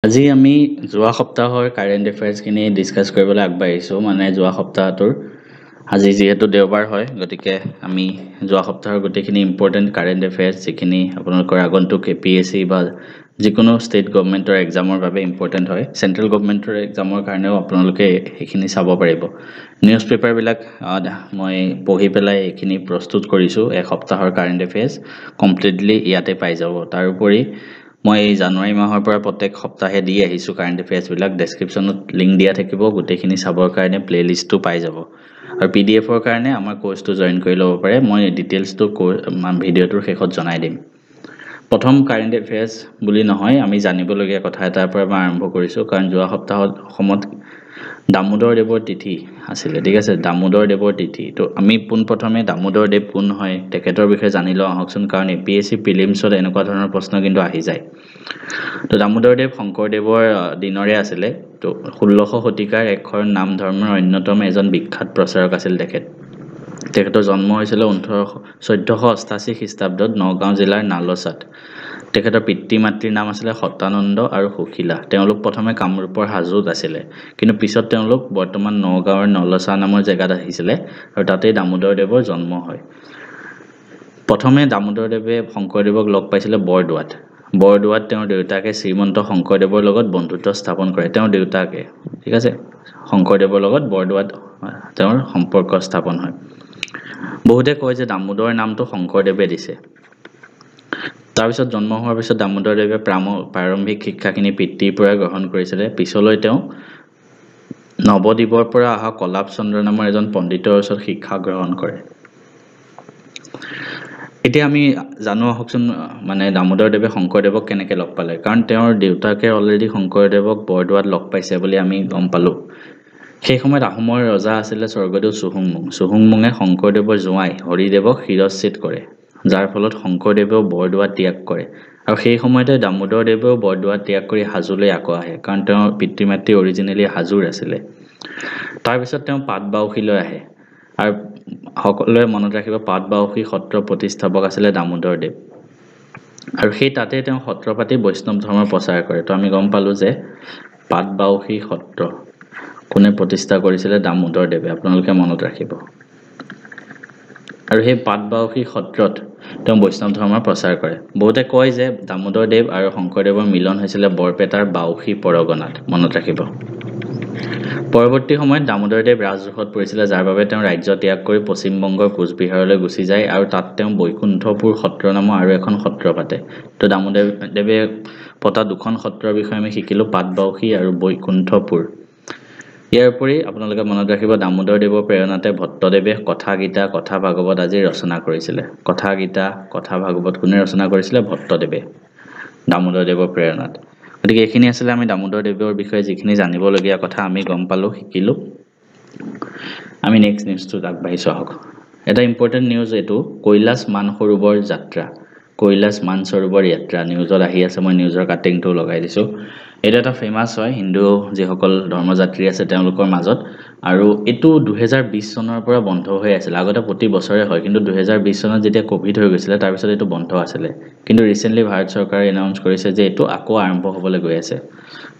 আজি আমি যোৱা সপ্তাহৰ কাৰেণ্ট এফেয়াৰ্ছখিনি ডিছকাছ কৰিবলৈ আগবাঢ়িছোঁ মানে যোৱা সপ্তাহটোৰ আজি যিহেতু দেওবাৰ হয় গতিকে আমি যোৱা সপ্তাহৰ গোটেইখিনি ইম্পৰ্টেণ্ট কাৰেণ্ট এফেয়াৰ্ছ যিখিনি আপোনালোকৰ আগন্তুক APSC বা যিকোনো ষ্টেট গভৰ্ণমেণ্টৰ এক্সামৰ বাবে ইম্পৰ্টেণ্ট হয় চেণ্ট্ৰেল গভৰ্ণমেণ্টৰ এক্সামৰ কাৰণেও আপোনালোকে সেইখিনি চাব পাৰিব নিউজ পেপাৰবিলাক মই পঢ়ি পেলাই এইখিনি প্ৰস্তুত কৰিছোঁ এসপ্তাহৰ কাৰেণ্ট এফেয়াৰ্ছ কমপ্লিটলি ইয়াতে পাই যাব তাৰোপৰি মই জানুৱাৰী মাহৰ পৰা প্ৰত্যেক সপ্তাহে দি আহিছোঁ কাৰেণ্ট এফেয়াৰ্ছবিলাক ডেছক্ৰিপশ্যনত লিংক দিয়া থাকিব গোটেইখিনি চাবৰ কাৰণে প্লেলিষ্টটো পাই যাব আৰু PDFৰ কাৰণে আমাৰ কোৰ্চটো জইন কৰি ল'ব পাৰে মই ডিটেইলছটো ভিডিঅ'টোৰ শেষত জনাই দিম প্ৰথম কাৰেণ্ট এফেয়াৰ্ছ বুলি নহয় আমি জানিবলগীয়া কথা এটাৰ পৰা মই আৰম্ভ কৰিছোঁ কাৰণ যোৱা সপ্তাহত অসমত দামোদৰ দেৱৰ তিথি আছিলে ঠিক আছে দামোদৰ দেৱৰ তিথি তো আমি পোনপ্ৰথমে দামোদৰ দেৱ কোন হয় তেখেতৰ বিষয়ে জানি লওঁ আহকচোন কাৰণ APSC প্ৰিলিমছত এনেকুৱা ধৰণৰ প্ৰশ্ন কিন্তু আহি যায় তো দামোদৰদেৱ শংকৰদেৱৰ দিনৰে আছিলে তো 1600 শতিকাৰ একৰ নাম ধৰ্মৰ অন্যতম এজন বিখ্যাত প্ৰচাৰক আছিল তেখেতৰ জন্ম হৈছিল 1488 খ্ৰীষ্টাব্দত নগাঁও জিলাৰ নালচাত তেখেতৰ পিতৃ মাতৃৰ নাম আছিলে সতানন্দ আৰু সুশীলা তেওঁলোক প্ৰথমে কামৰূপৰ হাজোত আছিলে কিন্তু পিছত তেওঁলোক বৰ্তমান নগাঁৱৰ নলচা নামৰ জেগাত আহিছিলে আৰু তাতেই দামোদৰদেৱৰ জন্ম হয় প্ৰথমে দামোদৰদেৱে শংকৰদেৱক লগ পাইছিলে বৰদোৱাত তেওঁৰ দেউতাকে শ্ৰীমন্ত শংকৰদেৱৰ লগত বন্ধুত্ব স্থাপন কৰে তেওঁৰ দেউতাকে ঠিক আছে শংকৰদেৱৰ লগত বৰদোৱাত তেওঁৰ সম্পৰ্ক স্থাপন হয় বহুতে কয় যে দামোদৰ নামটো শংকৰদেৱে দিছে তাৰপিছত জন্ম হোৱাৰ পিছত দামোদৰদেৱে প্ৰাৰম্ভিক শিক্ষাখিনি পিতৃৰ পৰা গ্ৰহণ কৰিছিলে পিছলৈ তেওঁ নৱদ্বীপৰ পৰা অহা কলাপ চন্দ্ৰ নামৰ এজন পণ্ডিতৰ ওচৰত শিক্ষা গ্ৰহণ কৰে এতিয়া আমি জানো আহকচোন মানে দামোদৰদেৱে শংকৰদেৱক কেনেকৈ লগ পালে কাৰণ তেওঁৰ দেউতাকে অলৰেডি শংকৰদেৱক বৰদোৱাত লগ পাইছে বুলি আমি গম পালোঁ সেই সময়ত আহোমৰ ৰজা আছিলে স্বৰ্গদেউ চুহুংমুঙে শংকৰদেৱৰ জোঁৱাই হৰিদেৱক শিৰচ্ছেদ কৰে যাৰ ফলত শংকৰদেৱেও বৰদোৱা ত্যাগ কৰে আৰু সেই সময়তে দামোদৰদেৱেও বৰদোৱা ত্যাগ কৰি হাজোলৈ আকৌ আহে কাৰণ তেওঁৰ পিতৃ মাতৃ অৰিজিনেলি হাজোৰ আছিলে তাৰপিছত তেওঁ পাটবাউসীলৈ আহে আৰু সকলোৱে মনত ৰাখিব পাটবাউসী সত্ৰ প্ৰতিষ্ঠাপক আছিলে দামোদৰদেৱ আৰু সেই তাতে তেওঁ সত্ৰপাতি বৈষ্ণৱ ধৰ্মৰ প্ৰচাৰ কৰে তো আমি গম পালোঁ যে পাটবাউসী সত্ৰ কোনে প্ৰতিষ্ঠা কৰিছিলে দামোদৰদেৱে আপোনালোকে মনত ৰাখিব আৰু সেই পাটবাউসী সত্ৰত তেওঁ বৈষ্ণৱ ধৰ্মৰ প্ৰচাৰ কৰে বহুতে কয় যে দামোদৰদেৱ আৰু শংকৰদেৱৰ মিলন হৈছিলে বৰপেটাৰ বাউসী পৰগনাত মনত ৰাখিব পৰৱৰ্তী সময়ত দামোদৰদেৱ ৰাজৰোষত পৰিছিলে যাৰ বাবে তেওঁ ৰাজ্য ত্যাগ কৰি পশ্চিমবংগৰ কোচবিহাৰলৈ গুচি যায় আৰু তাত তেওঁ বৈকুণ্ঠপুৰ সত্ৰ নামৰ আৰু এখন সত্ৰ পাতে তো দামোদৰদেৱে পতা দুখন সত্ৰৰ বিষয়ে আমি শিকিলোঁ পাটবাউসী আৰু বৈকুণ্ঠপুৰ ইয়াৰ উপৰি আপোনালোকে মনত ৰাখিব দামোদৰদেৱৰ প্ৰেৰণাতে ভট্টদেৱে কথা গীতা কথা ভাগৱত আদি ৰচনা কৰিছিলে কথা গীতা কথা ভাগৱত কোনে ৰচনা কৰিছিলে ভট্টদেৱে দামোদৰদেৱৰ প্ৰেৰণাত গতিকে এইখিনি আছিলে আমি দামোদৰদেৱৰ বিষয়ে যিখিনি জানিবলগীয়া কথা আমি গম পালোঁ শিকিলোঁ আমি নেক্সট নিউজটোত আগবাঢ়িছোঁ আহক এটা ইম্পৰ্টেণ্ট নিউজ এইটো কৈলাশ মানসৰোবৰ যাত্ৰা কৈলাশ মানসৰোবৰ যাত্ৰা নিউজত আহি আছে মই নিউজৰ কাটিংটো লগাই দিছোঁ এইটো এটা ফেমাছ হয় হিন্দু যিসকল ধৰ্মযাত্ৰী আছে তেওঁলোকৰ মাজত আৰু এইটো 2020 চনৰ পৰা বন্ধ হৈ আছিল আগতে প্ৰতি বছৰে হয় কিন্তু 2020 চনত যেতিয়া কোভিড হৈ গৈছিলে তাৰপিছত এইটো বন্ধ আছিলে কিন্তু ৰিসেন্টলি ভাৰত চৰকাৰে এনাউন্স কৰিছে যে এইটো আকৌ আৰম্ভ হ'বলৈ গৈ আছে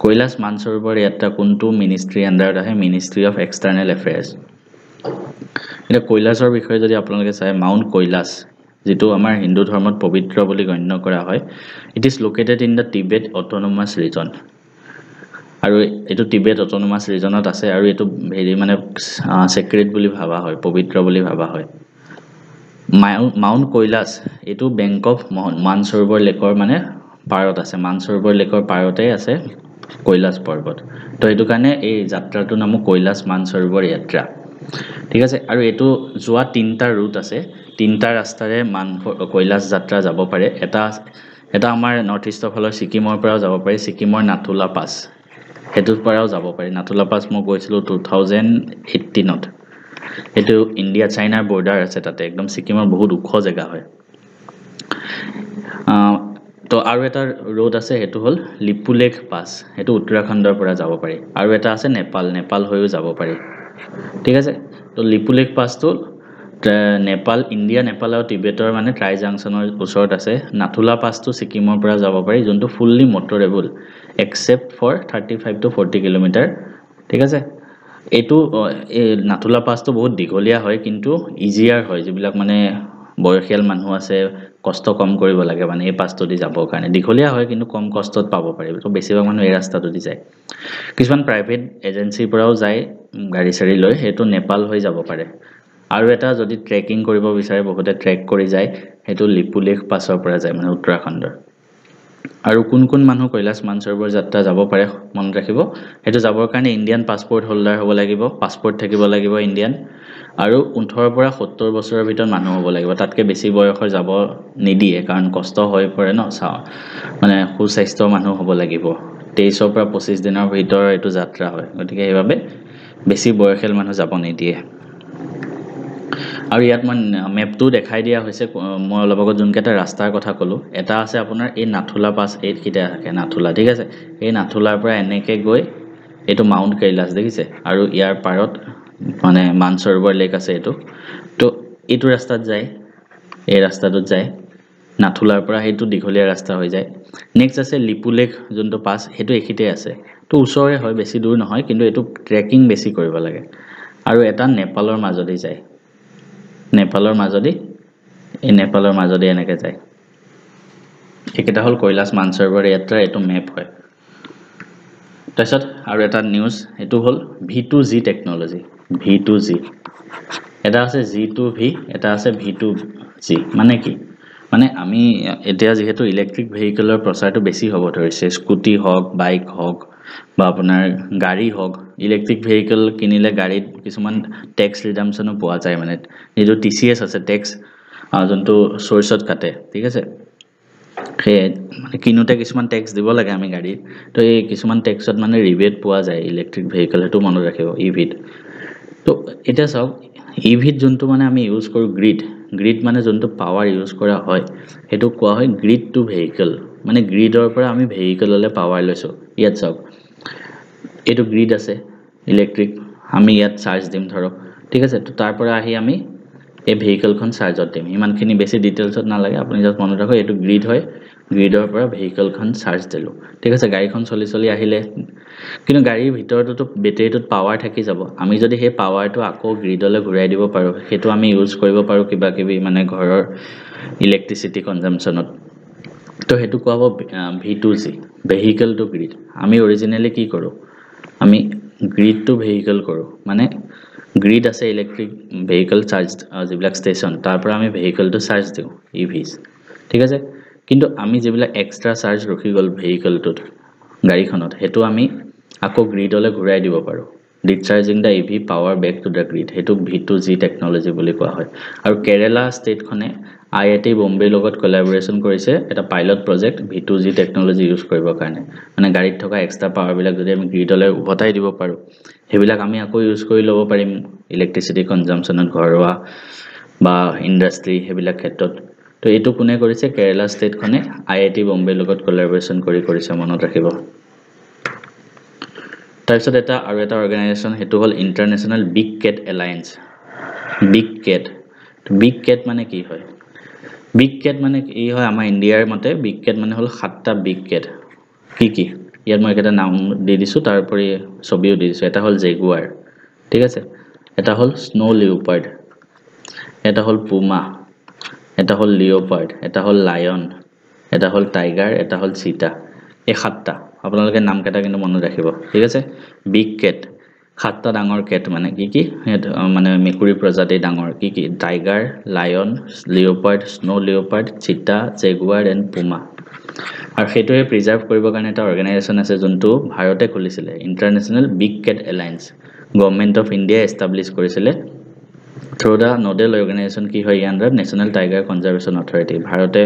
কৈলাশ মানসৰোবৰ যাত্ৰা কোনটো মিনিষ্ট্ৰি আণ্ডাৰত আহে মিনিষ্ট্ৰি অফ এক্সটাৰ্নেল এফেয়াৰ্ছ এটা কৈলাশৰ বিষয়ে যদি আপোনালোকে চাই মাউণ্ট কৈলাশ যেটো আমাৰ হিন্দু ধৰ্মত পবিত্ৰ বুলি গণ্য কৰা হয় it is located in the Tibet autonomous region আৰু এটো টিবেট অটোনমাস ৰিজনত আছে আৰু এটো ভেৰি মানে সেক্ৰেট বুলি ভাবা হয় পবিত্ৰ বুলি ভাবা হয় মাউণ্ট কৈলাশ এটো বেংক অফ মানসৰোবৰ লেকৰ মানে পাৰত আছে মানসৰোবৰ লেকৰ পাৰতে আছে কৈলাশ পৰ্বত তো এটো কাৰণে এই যাত্ৰাটোৰ নাম কৈলাশ মানসৰোবৰ যাত্ৰা ঠিক আছে আৰু এটো যোৱা তিনটা ৰুট আছে তিনটা ৰাস্তাৰে কৈলাশ যাত্ৰা যাব পাৰে এটা আমাৰ নৰ্থ ইষ্টৰ ফালৰ সিকিমৰ পৰাও যাব পাৰে সিকিমৰ নাথুলা পাছ হেতুৰ পৰাও যাব পাৰে নাথুলা পাছ মই গৈছিলো 2018ত এটো ইন্ডিয়া চাইনাৰ বৰ্ডাৰ আছে তাতে একদম সিকিমৰ বহুত ওখ জায়গা হয় তো আৰু এটা ৰোড আছে হেতু হল লিপুলেখ পাছ হেতু উত্তৰাখণ্ডৰ পৰা যাব পাৰি আৰু এটা আছে নেপাল হৈও যাব পাৰি ঠিক আছে তো লিপুলেখ পাছটো নেপাল ইন্ডিয়া নেপাল আৰু টিবেটৰ মানে ট্ৰাই জাংচনৰ ওচৰত আছে নাথুলা পাছটো সিকিমৰ পৰা যাব পাৰি যোনটো fully motorable except for 35 to 40 kilometre ঠিক আছে এটো এই নাথুলা পাসটো বহুত দীঘলীয়া হয় কিন্তু ইজিয়াৰ হয় যিবিলাক মানে বয়সীয়াল মানুহ আছে কষ্ট কম কৰিব লাগে মানে এই পাসটো দি যাবৰ কাৰণে দীঘলীয়া হয় কিন্তু কম কষ্টত পাব পাৰিব তো বেছিভাগ মানুহ এই ৰাস্তাটো দি যায় কিছুমান প্ৰাইভেট এজেন্সিৰ পৰাও যায় গাড়ী চাৰি লৈ হেতু নেপাল হৈ যাব পাৰে আৰু এটা যদি ট্ৰেকিং কৰিব বিচাৰে বহুতে ট্ৰেক কৰি যায় হেতু লিপুলেখ পাছৰ পৰা যায় মানে উত্তৰাখণ্ডৰ আৰু কোন কোন মানুহ কৈলাশ মানসৰোবৰ যাত্ৰা যাব পাৰে মনত ৰাখিব হেতু যাবৰ কাৰণে ইণ্ডিয়ান পাছপোৰ্ট হোল্ডাৰ হ'ব লাগিব পাছপোৰ্ট থাকিব লাগিব ইণ্ডিয়ান আৰু 18 পৰা 70 বছৰৰ ভিতৰত মানুহ হ'ব লাগিব তাতকে বেছি বয়সৰ যাব নিদিয়ে কাৰণ কষ্ট হৈ পৰে ন মানে সুস্বাস্থ্য মানুহ হ'ব লাগিব 23 পৰা 25 দিনৰ ভিতৰত এটো যাত্ৰা হয় গতিকে এইভাবে বেছি বয়সীয়াল মানুহ যাব নিদিয়ে আৰু ইয়াত মই মেপটো দেখাই দিয়া হৈছে মই অলপ আগত যোনকেটা ৰাস্তাৰ কথা কলো এটা আছে আপোনাৰ এই নাথুলা পাস 8 কিটা থাকে নাথুলা ঠিক আছে এই নাথুলাৰ পৰা এনেকে গৈ এটো মাউন্ট কৈলাশ দেখিছে আৰু ইয়াৰ পাৰত মানে মানসৰোবৰ লেক আছে এটো তো এটো ৰাস্তাত যায় এই ৰাস্তাটোত যায় নাথুলাৰ পৰা হেতু দীঘলীয়া ৰাস্তা হৈ যায় নেক্সট আছে লিপুলেখ যোনটো পাস হেতু এখিতে আছে তো ওচৰে হয় বেছি দূৰ নহয় কিন্তু এটো ট্ৰেকিং বেছি কৰিব লাগে আৰু এটা নেপালৰ মাজদি যায় নেপালৰ মাজদি এই নেপালৰ মাজদি এনেকে যায় একেটা হল কৈলাশ মানসৰোবৰ যাত্ৰা এটো মেপ হয় তাৰছত আৰু এটা নিউজ এটো হল V2G টেকনলজি V2G এটা আছে G2V এটা আছে V2G মানে কি মানে আমি এতিয়া যেহেতু ইলেক্ট্ৰিক ভেহিকলৰ প্ৰচাৰটো বেছি হ'ব ধৰিছে স্কুটি হওক বাইক হওক বা আপোনাৰ গাড়ী হওক ইলেক্ট্ৰিক ভেহিকল কিনিলে গাড়ীত কিছুমান ট্যাক্স ৰিডামশনো পোৱা যায় মানে যেটো TCS আছে ট্যাক্স যোনটো সোৰ্সত কাটে ঠিক আছে মানে কিনুতে কিছুমান ট্যাক্স দিব লাগে আমি গাড়ী তো এই কিছুমান ট্যাক্সত মানে ৰিবেট পোৱা যায় ইলেক্ট্ৰিক ভেহিকল হেতু মনত ৰাখিব ইভিত তো এটা চাও ইভিত যোনটো মানে আমি ইউজ কৰো গ্ৰিড মানে যোনটো পাৱাৰ ইউজ কৰা হয় হেতু কোৱা হয় গ্ৰিড টু ভেহিকল মানে গ্ৰিডৰ পৰা আমি ভেহিকললে পাৱাৰ লৈছো ইয়াত চাও এটো গ্ৰিড আছে ইলেক্ট্ৰিক আমি ইয়াত চাৰ্জ দিম ধৰক ঠিক আছে তো তাৰ পৰা আহি আমি এই ভেহিকলখন চাৰ্জত দিম ইমানখিনি বেছি ডিটেইলছত নালাগে আপুনি জাস্ট মনত ৰাখক এটো গ্ৰিড হয় গ্ৰিডৰ পৰা ভেহিকলখন চাৰ্জ দিলো ঠিক আছে গাড়ীখন চলি আহিলে কিন্তু গাড়ীৰ ভিতৰতো বেটাৰীটোত পাৱাৰ থাকি যাব আমি যদি সেই পাৱাৰটো আকৌ গ্ৰিডলৈ ঘূৰাই দিব পাৰো হেতু আমি ইউজ কৰিব পাৰো কিবা কিবি মানে ঘৰৰ ইলেক্ট্ৰিসিটি কনজাম্পশনত তো হেতু কোৱা হ'ব V2G ভেহিকল টু গ্ৰিড আমি অৰিজিনালি কি কৰো আমি গ্ৰিড টু ভেহিকল কৰো মানে গ্ৰিড আছে ইলেক্ট্ৰিক ভেহিকল চাৰ্জ যিবিলাক ষ্টেচন তাৰ পৰা আমি ভেহিকলটো চাৰ্জ দিও EVs ঠিক আছে কিন্তু আমি যেবিলাক এক্সট্ৰা চাৰ্জ ৰখি গল ভেহিকলটোত গাড়ীখনত হেতু আমি আকৌ গ্ৰিডলৈ ঘূৰাই দিব পাৰো discharging the EV power back to the grid হেতু V2G টেকনলজি বুলি কোৱা হয় আৰু কেৰালা ষ্টেটখনে IIT বম্বে লগত কোলাবৰেচন কৰিছে এটা pilot project V2G technology use কৰিবৰ কাৰণে মানে গাড়ীত থকা এক্সট্ৰা পাৱাৰ বিলাক যদি আমি গ্ৰিডলৈ উভতাই দিব পাৰো হেবিলাক আমি আকৌ ইউজ কৰি ল'ব পাৰিম ইলেক্ট্ৰিসিটি কনজাম্পশনত ঘৰুৱা বা ইন্ডাষ্ট্ৰি হেবিলাক ক্ষেত্ৰত তো এটো কোনে কৰিছে কেৰালা ষ্টেটখনে IIT বম্বে লগত কোলাবৰেচন কৰিছে মনত ৰাখিব তাৰছত এটা আৰু এটা অৰ্গানাইজেচন হেতু হল international big cat alliance big cat মানে কি হয় বিগ কেট মানে কি হয় আমাৰ ইণ্ডিয়াৰ মতে বিগ কেট মানে হল 7টা বিগ কেট কি ইয়াত মই এটা নাম দি দিছো তাৰ পৰি ছবিও দি দিছো এটা হল জেগুৱাৰ ঠিক আছে এটা হল স্নো লিওপাৰ্ড এটা হল পুমা এটা হল লিওপাৰ্ড এটা হল লায়ন এটা হল টাইগাৰ এটা হল চিতা এই 7টা আপোনালোকে নাম কেটা কিন্তু মনত ৰাখিব ঠিক আছে বিগ কেট 7টা ডাঙৰ কেট মানে কি মানে মেকুৰী প্ৰজাতি ডাঙৰ কি tiger lion leopard snow leopard চিতা জেগুৱাৰ এণ্ড পুমা আৰু হেতুৱে প্ৰিজাৰ্ভ কৰিবৰ কাৰণে এটা অৰ্গানাইজেচন আছে যোনটো ভাৰতে খুলিছিলে international big cat alliance government of India establish কৰিছিলে থ্ৰু দা নোডেল অৰ্গানাইজেচন কি হয় ইয়াৰ নেশনাল টাইগাৰ কনজাৰভেশ্যন অথৰিটি ভাৰতে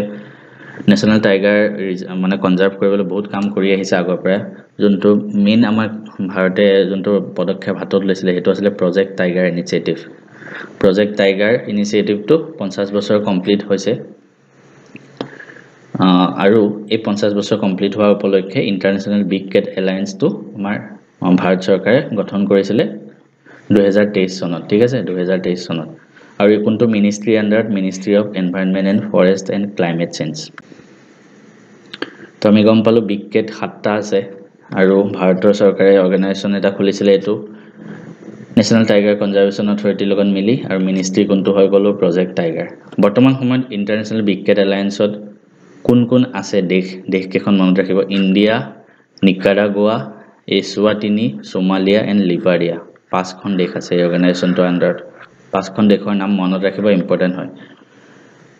নেশনাল টাইগাৰ মানে কনজাৰ্ভ কৰিবলৈ বহুত কাম কৰি আহিছে আগৰ পৰা যোনটো মেইন আমাৰ ভাৰতে যোনটো পদক্ষেপ হাতত লৈছিলে হেতু আছিল প্ৰজেক্ট টাইগাৰ ইনিচিয়েটিভটো 50 বছৰ কমপ্লিট হৈছে আৰু এই 50 বছৰ কমপ্লিট হোৱাৰ উপলক্ষে ইন্টাৰনেশনাল বিগ কেট এলায়েন্সটো আমাৰ ভাৰত চৰকাৰে গঠন কৰিছিলে 2023 চনত ঠিক আছে 2023 চনত আৰু এই কোনটো মিনিষ্ট্ৰি আন্ডাৰত ministry of environment and forest and climate change তো আমি গম পালো বিগ কেট 7টা আছে আৰু ভাৰতৰ চৰকাৰে অৰ্গেনাইজেশ্যন এটা খুলিছিলে এইটো নেশ্যনেল টাইগাৰ কনজাৰভেশ্যন অথৰিটিৰ লগত মিলি আৰু মিনিষ্ট্ৰি কোনটো হৈ গ'ল প্ৰজেক্ট টাইগাৰ বৰ্তমান সময়ত ইণ্টাৰনেশ্যনেল বিগ কেট এলায়েন্সত কোন আছে দেশকেইখন মনত ৰাখিব ইণ্ডিয়া নিকাৰাগুৱা এছৱাটিনি সোমালিয়া এণ্ড লিবাৰিয়া 5খন দেশ আছে এই অৰ্গেনাইজেশ্যনটোৰ আণ্ডাৰত 5খন দেশৰ নাম মনত ৰাখিব ইম্পৰ্টেণ্ট হয়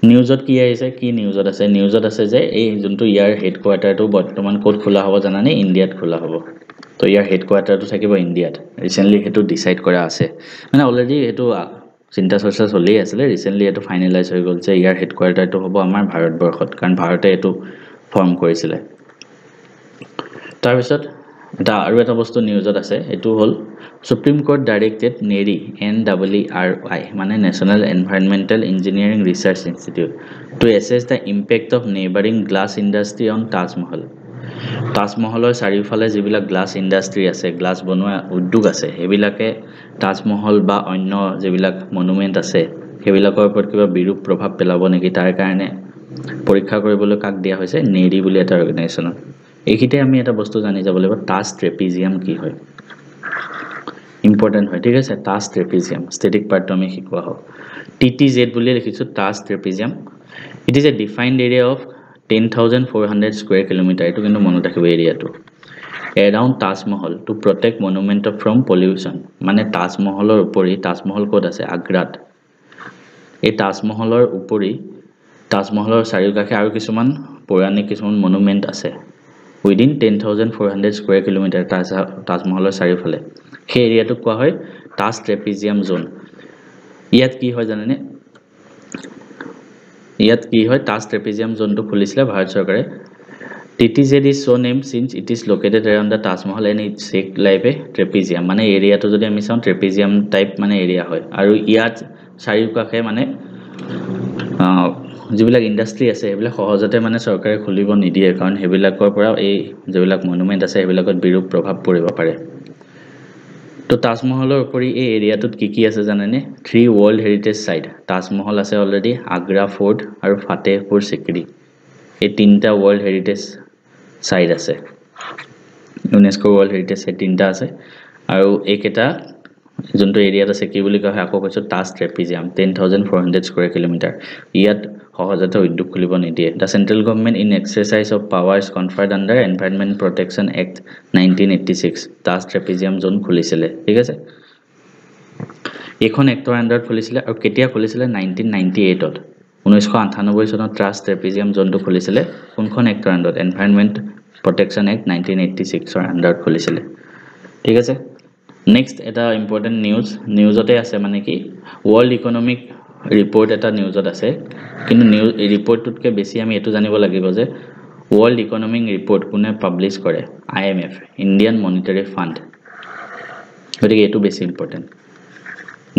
নিউজত কি আহিছে কি নিউজত আছে যে এই যোনটো ইয়াৰ হেডকোৱাৰ্টাৰটো বৰ্তমান ক'ত খোলা হ'ব জানানে ইণ্ডিয়াত খোলা হ'ব তো ইয়াৰ হেডকোৱাৰ্টাৰটো থাকিব ইণ্ডিয়াত ৰিসেন্টলি হেতু ডিসাইড কৰা আছে মানে অলৰেডি হেতু চিন্তা চৰ্চা চলি আছিল ৰিসেন্টলি হেতু ফাইনালাইজ হৈ গ'ল যে ইয়াৰ হেডকোৱাৰ্টাৰটো হ'ব আমাৰ ভাৰতবৰ্ষত কাৰণ ভাৰতে এটো ফৰ্ম কৰিছিল তাৰ পিছত আৰু এটা বস্তু নিউজত আছে এটো হ'ল supreme court directed NERI NERI মানে national environmental engineering research institute to assess the impact of neighbouring glass industry on তাজমহলৰ চাৰিওফালে যিবিলাক গ্লাছ ইণ্ডাষ্ট্ৰি আছে গ্লাছ বনোৱা উদ্যোগ আছে সেইবিলাকে তাজমহল বা অন্য যিবিলাক মনুমেন্ট আছে সেইবিলাকৰ ওপৰত কিবা বিৰূপ প্ৰভাৱ পেলাব নেকি তাৰ কাৰণে পৰীক্ষা কৰিবলৈ কাক দিয়া হৈছে নেৰি বুলি এটা অৰ্গেনাইজেশ্যন এইখিতে আমি এটা বস্তু জানি যাব লাগিব টাছ ট্ৰেপিজিয়াম কি হয় ইম্পৰ্টেন্ট হয় ঠিক আছে টাছ ট্ৰেপিজিয়াম ষ্টেটিক পাৰ্টটো আমি শিকোৱা হ'ব TTZ বুলি লিখিছো Taj trapezium it is a defined area of 10,400 square kilometre এটো কিন্তু মনত ৰাখিব এৰিয়াটো around Taj Mahal to protect monument from pollution মানে তাজমহলৰ উপৰি তাজমহল ক'ত আছে আগ্ৰাত এই তাজমহলৰ উপৰি তাজমহলৰ চাৰিওকাষে আৰু কিছুমান পৌৰাণিক কিছুমান মনুমেন্ট আছে within 10,400 স্কয়াৰ কিলোমিটাৰ তাজমহলৰ চাৰিওফালে সেই এৰিয়াটো কোৱা হয় টাছ ট্ৰেপিজিয়াম জোন ইয়াত কি হয় জানেনে টাছ ট্ৰেপিজিয়াম জোনটো খুলিছিলে ভাৰত চৰকাৰে TTZ is so named since it is located around the Taj Mahal and it's shaped like a trapezium মানে এৰিয়াটো যদি আমি চাওঁ ট্ৰেপিজিয়াম টাইপ মানে এৰিয়া হয় আৰু ইয়াত চাৰিওকাষে মানে যিবিলাক ইণ্ডাষ্ট্ৰি আছে সেইবিলাক সহজতে মানে চৰকাৰে খুলিব নিদিয়ে কাৰণ হেবিলাকৰ পৰা এই যিবিলাক মনুমেন্ট আছে হেবিলাকত বিৰূপ প্ৰভাৱ পৰিব পাৰে তো তাজমহলৰ উপৰি এই এৰিয়াটোত কি আছে জানেনে 3 ওয়াৰ্ল্ড হেৰিটেজ সাইট তাজমহল আছে অলৰেডি আগ্ৰা ফোৰ্ট আৰু ফাতেহপুৰ সিক্ৰি এই তিনটা ওয়াৰ্ল্ড হেৰিটেজ সাইট আছে ইউনেস্কো ওয়াৰ্ল্ড হেৰিটেজ সাইট তিনটা আছে আৰু এইকেটা যোনটো এৰিয়াত আছে কি বুলি কয় আকৌ কৈছো টাছ ট্ৰেপিজিয়াম 10,400 স্কয়াৰ কিলোমিটাৰ ইয়াত সহজতে উদ্যোগ খুলিব নিদিয়ে the central government in exercise of powers conferred under environment protection act 1986 Taj trapezium zone খুলিছিলে ঠিক আছে এখন এক্টৰ আন্ডাৰত খুলিছিলে আৰু কেতিয়া খুলিছিলে 1998 ত 1998 চনত টাছ ট্ৰেপিজিয়াম জোনটো খুলিছিলে কোনখন এক্টৰ আন্ডাৰত এনভাইৰনমেন্ট প্ৰটেকচন এক্ট 1986 ৰ আন্ডাৰত খুলিছিলে ঠিক আছে নেক্সট এটা ইম্পৰ্টেন্ট নিউজতে আছে মানে কি ওয়াৰ্ল্ড ইকোনমিক ৰিপৰ্ট এটা নিউজত আছে কিন্তু নিউজ ৰিপৰ্টটোতকে বেছি আমি এটো জানিব লাগিব যে ওয়াৰ্ল্ড ইকোনমিক ৰিপৰ্ট কোনে পাবলিশ কৰে IMF ইন্ডিয়ান মনিটাৰী ফান্ড গতিকে এটো বেছি ইম্পৰ্টেন্ট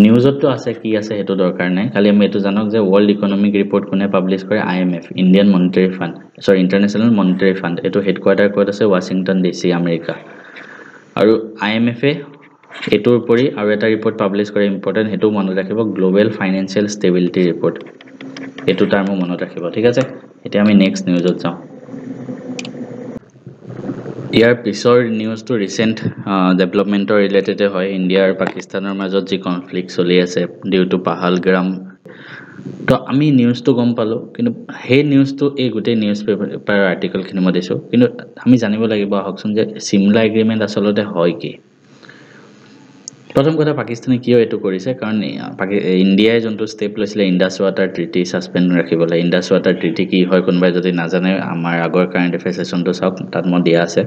নিউজতো আছে কি আছে হেতু দৰকাৰ নাই খালি আমি এটো জানক যে ওয়াৰ্ল্ড ইকোনমিক ৰিপৰ্ট কোনে পাবলিশ কৰে IMF ইন্ডিয়ান মনিটাৰী ফান্ড সৰি ইন্টাৰনেশ্যনেল মনিটাৰী ফান্ড এটো হেডকোৱাৰ্টাৰ ক'ত আছে ওয়াশ্বিংটন DC আমেৰিকা আৰু IMF এটোৰ উপৰি আৰু এটা ৰিপৰ্ট পাবলিশ কৰে ইম্পৰ্টেন্ট হেতু মনত ৰাখিব গ্লোবাল ফাইনান্সিয়েল ষ্টেবিলিটি ৰিপৰ্ট এটো টাৰ্ম মনত ৰাখিব ঠিক আছে এতিয়া আমি নেক্সট নিউজত যাওঁ ইয়াৰ পিছৰ নিউজটো ৰিসেন্ট ডেভেলপমেন্টৰ ৰিলেটেড হয় ইন্ডিয়া আৰু পাকিস্তানৰ মাজত যি কনফ্লিক্ট চলি আছে ডিউ টু পাহালগ্ৰাম তো আমি নিউজটো গম পালো কিন্তু হে নিউজটো এই গুটে নিউজ পেপাৰ আৰ্টিকেল খিনি মই দিছো কিন্তু আমি জানিব লাগিব হকচোন যে সিমলা এগ্ৰিমেন্ট আসলতে হয় কি প্ৰথম কথা পাকিস্তানে কিয় এটো কৰিছে কাৰণ ইন্ডিয়াই যোনটো স্টেপ লৈছিলে ইন্ডাস ওয়াটাৰ ট্ৰিটি সাসপেন্ড ৰাখিবলৈ ইন্ডাস ওয়াটাৰ ট্ৰিটি কি হয় কোনবাই যদি নাজানে আমাৰ আগৰ কাৰেন্ট এফেয়াৰ্স সেশনটো চাওক তাত মই দিয়া আছে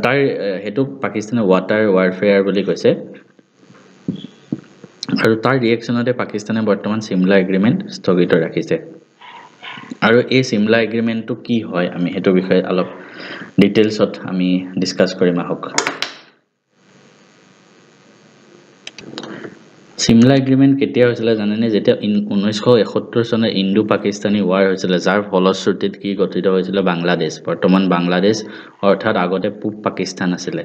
তাৰ হেতু পাকিস্তানে ওয়াটাৰ ওয়াৰফেয়াৰ বুলি কৈছে আৰু তাৰ ৰিএকচনতে পাকিস্তানে বৰ্তমান সিমলা এগ্ৰিমেন্ট স্থগিত ৰাখিছে আৰু এই সিমলা এগ্ৰিমেন্টটো কি হয় আমি হেতু বিষয়ে অলপ ডিটেইলছত আমি ডিসকাস কৰিম আহক সিমলা এগ্ৰিমেন্ট কেতিয়া হৈছিল জানেনে যেতিয়া 1971 চনত ইণ্ডো পাকিস্তানী ওৱাৰ হৈছিল যাৰ ফলশ্ৰুতিত কি গঠিত হৈছিল বাংলাদেশ বৰ্তমান বাংলাদেশ অৰ্থাৎ আগতে পূব পাকিস্তান আছিল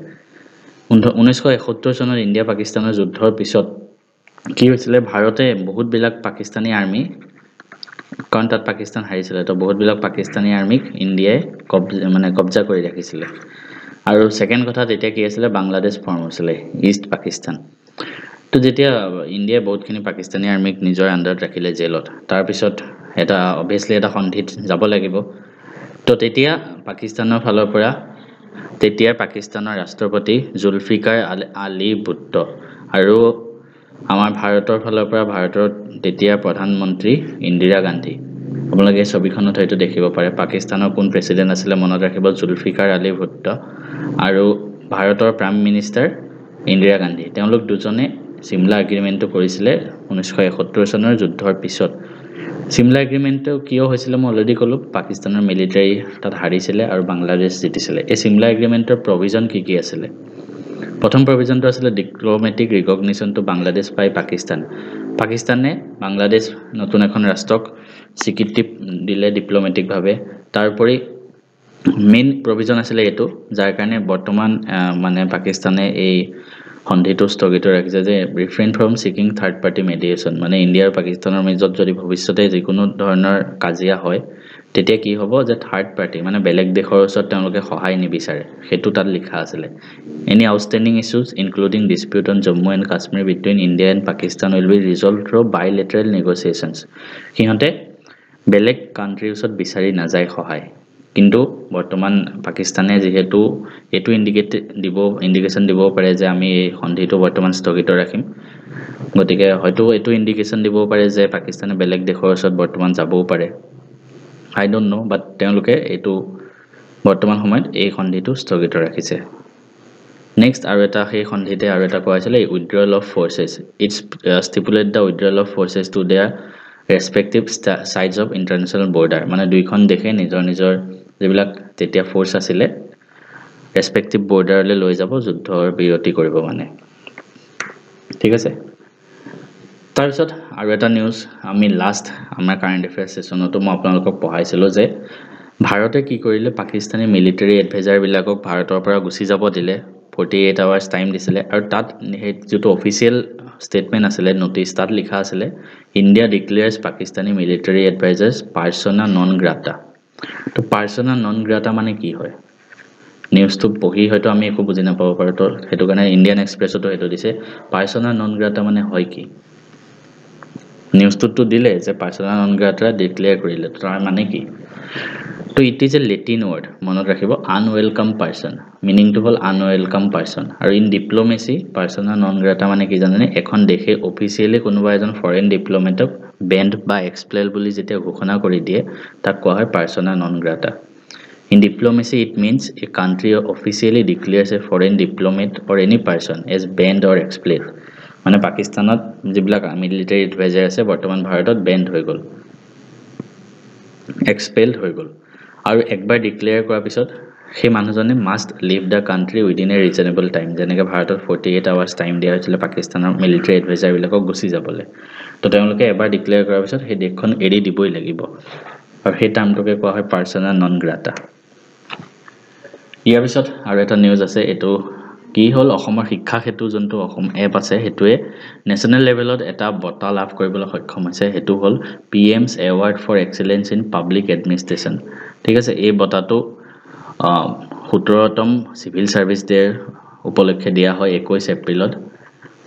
1971 চনত ইণ্ডিয়া পাকিস্তানৰ যুদ্ধৰ পিছত কি হৈছিল ভাৰতে বহুত বিলাক পাকিস্তানী আৰ্মি কাৰণ তাত পাকিস্তান হাৰিছিল তো বহুত বিলাক পাকিস্তানী আৰ্মিক ইণ্ডিয়াই কবজা কৰি ৰাখিছিল আৰু সেকেন্ড কথা তেতিয়া কি আছিল বাংলাদেশ ফৰ্ম হৈছিল ইষ্ট পাকিস্তান তো যেতিয়া ইন্ডিয়া বহুতখিনি পাকিস্তানী আৰ্মিক নিজৰ আন্ডাৰত ৰাখিলে জেলত তাৰ পিছত এটা অবভিয়াসলি এটা সন্ধিত যাব লাগিব তো তেতিয়া পাকিস্তানৰ ফালৰ পৰা তেতিয়াৰ পাকিস্তানৰ ৰাষ্ট্ৰপতি জুলফিকাৰ আলী ভুট্টো আৰু আমাৰ ভাৰতৰ ফালৰ পৰা ভাৰতৰ তেতিয়াৰ প্ৰধানমন্ত্ৰী ইন্দিৰা গান্ধী আপোনালোকে এই ছবিখনত হয়তো দেখিব পাৰে পাকিস্তানৰ কোন প্ৰেসিডেন্ট আছিল মনত ৰাখিব জুলফিকাৰ আলী ভুট্টো আৰু ভাৰতৰ প্ৰাইম মিনিষ্টাৰ ইন্দিৰা গান্ধী তেওঁলোক দুজনে সিমলা এগ্ৰিমেন্টটো কৰিছিল 1971 চনৰ যুদ্ধৰ পিছত সিমলা এগ্ৰিমেন্টটো কিয় হৈছিল মই অলৰেডি ক'লো পাকিস্তানৰ মিলিটাৰী তাত হাৰিছিল আৰু বাংলাদেশ জিতিছিল এই সিমলা এগ্ৰিমেন্টৰ প্ৰভিজন কি আছিল প্ৰথম প্ৰভিজনটো আছিল ডিপ্লোমেটিক ৰিকগনিশ্যন টু বাংলাদেশ বাই পাকিস্তান পাকিস্তানে বাংলাদেশ নতুন এখন ৰাষ্ট্ৰক স্বীকৃতি দিলে ডিপ্লোমেটিক ভাৱে তাৰপৰি মেইন প্ৰভিজন আছিল এটো যাৰ কাৰণে বৰ্তমান মানে পাকিস্তানে এই সন্ধিটো স্থগিত ৰাখিছে যে refrain from seeking third party mediation মানে ইন্ডিয়া আৰু পাকিস্তানৰ মাজত যদি ভৱিষ্যতে যিকোনো ধৰণৰ কাজিয়া হয় তেতিয়া কি হ'ব যে থাৰ্ড পাৰ্টি মানে বেলেগ দেশৰ ওচৰত তেওঁলোকে সহায় নিবিচাৰে হেতু তাত লিখা আছিল any outstanding issues including dispute on Jammu and Kashmir between India and Pakistan will be resolved through bilateral negotiations সিহঁতে বেলেগ কান্ট্ৰিৰ ওচৰত বিচাৰি নাযায় সহায় কিন্তু বৰ্তমান পাকিস্তানে যেহেতু এটো ইন্ডিকেশন দিব পাৰে যে আমি এই সন্ধিটো বৰ্তমান স্থগিত ৰাখিম গতিকে হয়তো এটো ইন্ডিকেশন দিব পাৰে যে পাকিস্তানে বেলেগ দেশৰ ওচৰত বৰ্তমান যাবও পাৰে I don't know but তেওঁলোকে এটো বৰ্তমান সময়ত এই সন্ধিটো স্থগিত ৰাখিছে নেক্সট আৰু এটা সেই সন্ধিতে আৰু এটা কোৱা হৈছিল withdrawal of forces it's stipulate the withdrawal of forces to their respective sides of international border মানে দুইখন দেশে নিজৰ যিবিলাক তেতিয়া ফোৰ্স আছিল ৰেসপেক্টিভ বৰ্ডাৰলৈ লৈ যাব যুদ্ধৰ বিৰতি কৰিব মানে ঠিক আছে তাৰ পিছত আৰু এটা নিউজ আমি লাষ্ট আমাৰ কাৰেন্ট এফেয়াৰ্স সেশনতো মই আপোনালোকক পঢ়াইছিলো যে ভাৰতে কি কৰিলে পাকিস্তানী মিলিটাৰী এডভাইজাৰ বিলাকক ভাৰতৰ পৰা গুছি যাব দিলে 48 আৱাৰ্স টাইম দিছিলে আৰু তাত যেটো অফিচিয়েল statement আছিল নোটিছ তাত লিখা আছিল ইন্ডিয়া ডিক্লেয়াৰ্স পাকিস্তানী মিলিটাৰী এডভাইজাৰ্স পাৰ্সোনা নন গ্ৰাটা তো পাৰ্সোনা নন গ্ৰাটা মানে কি হয় নিউজটো পঢ়ি হয়তো আমি একো বুজি নাপাব পাৰো তো হেতু কাৰণে ইন্ডিয়ান এক্সপ্ৰেছতো হেতু দিছে পাৰ্সোনা নন গ্ৰাটা মানে হয় কি নিউজটো দিলে যে পাৰ্সোনা নন গ্ৰাটা ডিক্লেয়াৰ কৰিলে তাৰ মানে কি তো it is a Latin word মনত ৰাখিব আনওয়েলকাম পাৰ্সন মিনিং টু হল আনওয়েলকাম পাৰ্সন আৰু in diplomacy persona non grata মানে কি জানেনে এখন দেশে অফিচিয়ালি কোনোবা এজন ফৰেন ডিপ্লোমেটক বেন্ড বা এক্সপ্লেল বুলি যেতিয়া ঘোষণা কৰি দিয়ে তাক কোৱা হয় পাৰ্সোনা non গ্ৰাটা In diplomacy, it means a country officially declares a foreign diplomat or any person as banned or expelled. মানে পাকিস্তানত যিবিলাক মিলিটাৰী এডভাইজাৰ আছে বৰ্তমান ভাৰতত বেন্ড হৈ গল expelled হৈ গল আৰু একবাৰ ডিক্লেয়াৰ কৰাৰ পিছত সেই মানুহজনে must leave the country within a reasonable time যেনেকৈ ভাৰতত 48 আৱাৰ্স টাইম দিয়া হৈছিল পাকিস্তানৰ মিলিটাৰী এডভাইজাৰ বিলাকক গুছি যাবলৈ তো তেওঁলোকে এবাৰ ডিক্লেয়াৰ কৰাৰ পিছত সেই দেশখন এৰি দিবই লাগিব আৰু সেই টাৰ্মটোকে কোৱা হয় পাৰ্সোনা নন গ্ৰাটা ইয়াৰ পিছত আৰু এটা নিউজ আছে এটো কি হল অসমৰ শিক্ষা হেতু জন্তু অসম এপ আছে হেতুৱে নেশনাল লেভেলত এটা বঁটা লাভ কৰিবলৈ সক্ষম হৈছে হেতু হল PM's Award for Excellence in Public Administration ঠিক আছে এই বঁটাটো 17তম সিভিল সাৰ্ভিস ডে উপলক্ষে দিয়া হয় 21 এপ্ৰিলত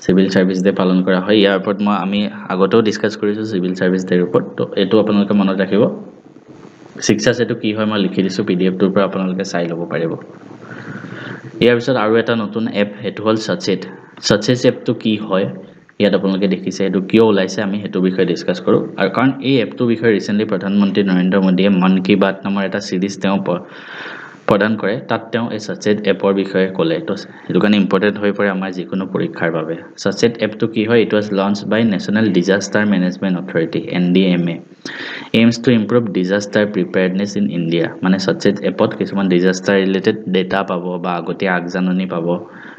সিভিল সাৰ্ভিস ডে পালন কৰা হয় ইয়াৰ ওপৰত মই আমি আগতেও ডিসকাস কৰিছো সিভিল সাৰ্ভিস ডেৰ ওপৰত তো এটো আপোনালোকে মনত ৰাখিব শিক্ষা সেতু কি হয় মই লিখি দিছো PDF টোৰ পৰা আপোনালোকে চাই লব পাৰিব ইয়াৰ পিছত আৰু এটা নতুন এপ হেতু হল সচেত এপটো কি হয় ইয়াত আপোনালোকে দেখিছে এটো কিয় ওলাইছে আমি হেতু বিষয়ে ডিসকাস কৰো আৰু কাৰণ এই এপটো বিষয়ে ৰিসেন্টলি প্ৰধানমন্ত্ৰী নৰেন্দ্ৰ মোদীয়ে মন কি বাত নামৰ এটা সিৰিজ তেওঁ প্ৰদান কৰে তাত তেওঁ এই সচেত এপৰ বিষয়ে ক'লে তো হেতু কাৰণে ইম্পৰ্টেন্ট হৈ পৰে আমাৰ যিকোনো পৰীক্ষাৰ বাবে সচেত এপটো কি হয় it was launched by National Disaster Management Authority NDMA aims to improve disaster preparedness in India মানে সচেত এপত কিছুমান ডিজাস্টাৰ ৰিলেটেড ডেটা পাব বা আগতীয়া আগজাননী পাব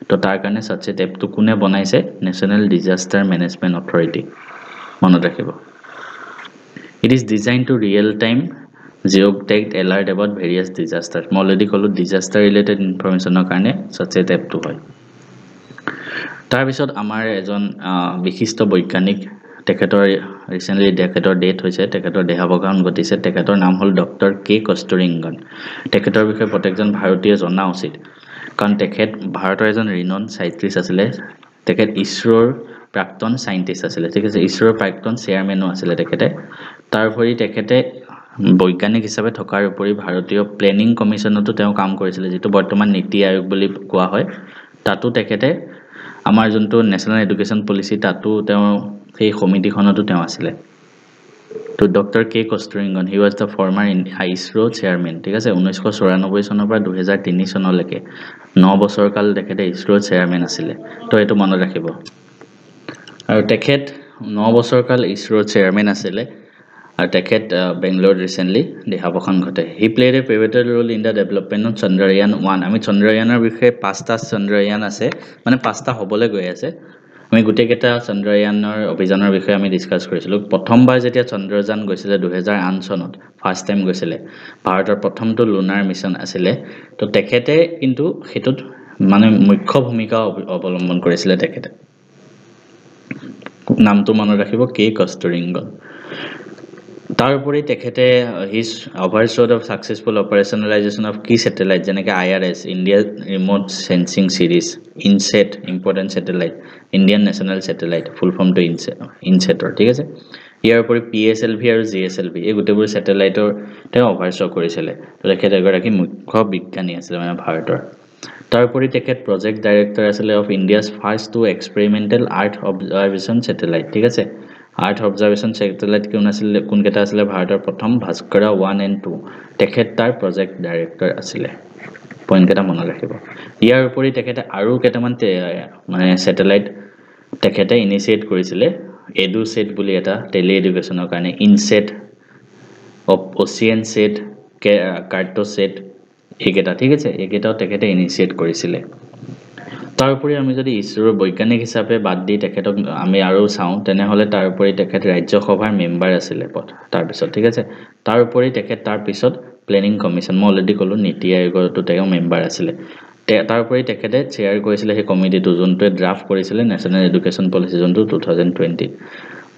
তো তাৰ কাৰণে সচেত এপটো কোনে বনাইছে নেশনাল ডিজাস্টাৰ মেনেজমেন্ট অথৰিটি মনত ৰাখিব it is designed to real time geotagged alert about various disasters মই অলৰেডি ক'লো ডিজাস্টাৰ ৰিলেটেড ইনফৰমেশনৰ কাৰণে সচেত এপটো হয় তাৰ পিছত আমাৰ এজন বিশিষ্ট বৈজ্ঞানিক তেখেতৰ ৰিসেন্টলি তেখেতৰ ডেথ হৈছে তেখেতৰ দেহাৱসান ঘটিছে তেখেতৰ নাম হল ডক্টৰ কে কস্তুৰিৰংগন তেখেতৰ বিষয়ে প্ৰত্যেকজন ভাৰতীয় জনা উচিত কাৰণ তেখেত ভাৰতৰ এজন ৰিনন সাইন্টিষ্ট আছিলে তেখেত ইছৰোৰ প্ৰাক্তন সাইন্টিষ্ট আছিলে ঠিক আছে ইছৰোৰ প্ৰাক্তন চেয়াৰমেনো আছিলে তেখেতে তাৰ উপৰি তেখেতে বৈজ্ঞানিক হিচাপে থকাৰ উপৰি ভাৰতীয় প্লেনিং কমিছনতো তেওঁ কাম কৰিছিলে যেটো বৰ্তমান নীতি আয়োগ বুলি কোৱা হয় তাতো তেখেতে আমাৰ যোনটো নেশ্যনেল এডুকেশ্যন পলিচি তাতো তেওঁ সেই সমিতিখনতো তেওঁ আছিলে তো doctor K Kasturirangan he was the former ISRO chairman ঠিক আছে 1994 চনৰ পৰা 2003 চনলৈকে 9 বছৰ কাল তেখেতে ইছৰোৰ চেয়াৰমেন আছিলে তো এটো মনত ৰাখিব আৰু তেখেত 9 বছৰ কাল ইছৰোৰ চেয়াৰমেন আছিলে আৰু তেখেত বেংগলোৰ ৰিসেন্টলি দেহাৱসান ঘটে he played a pivotal role in the development of Chandrayaan 1 আমি চন্দ্ৰয়ানৰ বিষয়ে পাঁচটা চন্দ্ৰয়ান আছে মানে পাঁচটা হ'বলৈ গৈ আছে আমি গুটেকেটা চন্দ্ৰয়ানৰ অভিযানৰ বিষয়ে আমি ডিসকাস কৰিছিলো প্ৰথমবাৰ যেতিয়া চন্দ্ৰযান গৈছিলে 2008 চনত ফাৰ্স্ট টাইম গৈছিলে ভাৰতৰ প্ৰথমটো লুনাৰ মিছন আছিলে তো তেখেতে কিন্তু হেতুত মানে মুখ্য ভূমিকা অৱলম্বন কৰিছিলে তেখেতে নামটো মনত ৰাখিব কে কস্তুৰিংগন তাৰ উপৰি তেখেতে his oversaw of successful operationalisation of key satellite যেনেকৈ IRS India remote sensing series INSAT important satellite Indian national satellite full form to ইনসেটৰ ঠিক আছে ইয়াৰ উপৰি PSLV আৰু GSLV এই গোটেইবোৰ স্যাটেলাইটৰ তেওঁ অভাৰশ্বো কৰিছিলে তেখেত এগৰাকী মুখ্য বিজ্ঞানী আছিল মানে ভাৰতৰ তাৰ উপৰি তেখেত প্ৰজেক্ট ডাইৰেক্টৰ আছিল of India's first two experimental earth observation satellite ঠিক আছে আৰ্থ অবজাৰভেশন স্যাটেলাইট কোন কেটা আছিল ভাৰতৰ প্ৰথম ভাস্কৰা 1 and 2 তেখেত তাৰ প্ৰজেক্ট ডাইৰেক্টৰ আছিল পইণ্ট কেটা মনত ৰাখিব ইয়াৰ উপৰি তেখেতে আৰু কেটামান মানে স্যাটেলাইট তেখেতে ইনিশিয়েট কৰিছিলে এডুসেট বুলি এটা টেলি এডুকেশ্যনৰ কাৰণে ইনসেট অচিয়ান সেট কাৰ্টোসেট এইকেটা ঠিক আছে এইকেটাও তেখেতে ইনিশিয়েট কৰিছিলে তাৰ উপৰি আমি যদি ইছৰোৰ বৈজ্ঞানিক হিচাপে বাদ দি তেখেতক আমি আৰু চাওঁ তেনেহলে তাৰ উপৰি তেখেত ৰাজ্যসভাৰ মেম্বাৰ আছিল তাৰ পিছত ঠিক আছে তাৰ উপৰি তেখেত তাৰ পিছত প্লেনিং কমিছন মই অলৰেডি ক'লো নীতি আয়োগৰটো তেওঁ মেম্বাৰ আছিল তাৰ উপৰি তেখেতে চেয়াৰ কৰিছিল সেই কমিটিটো যোনটোৱে ড্ৰাফট কৰিছিল নেশ্যনেল এডুকেশ্যন পলিচি যোনটো 2020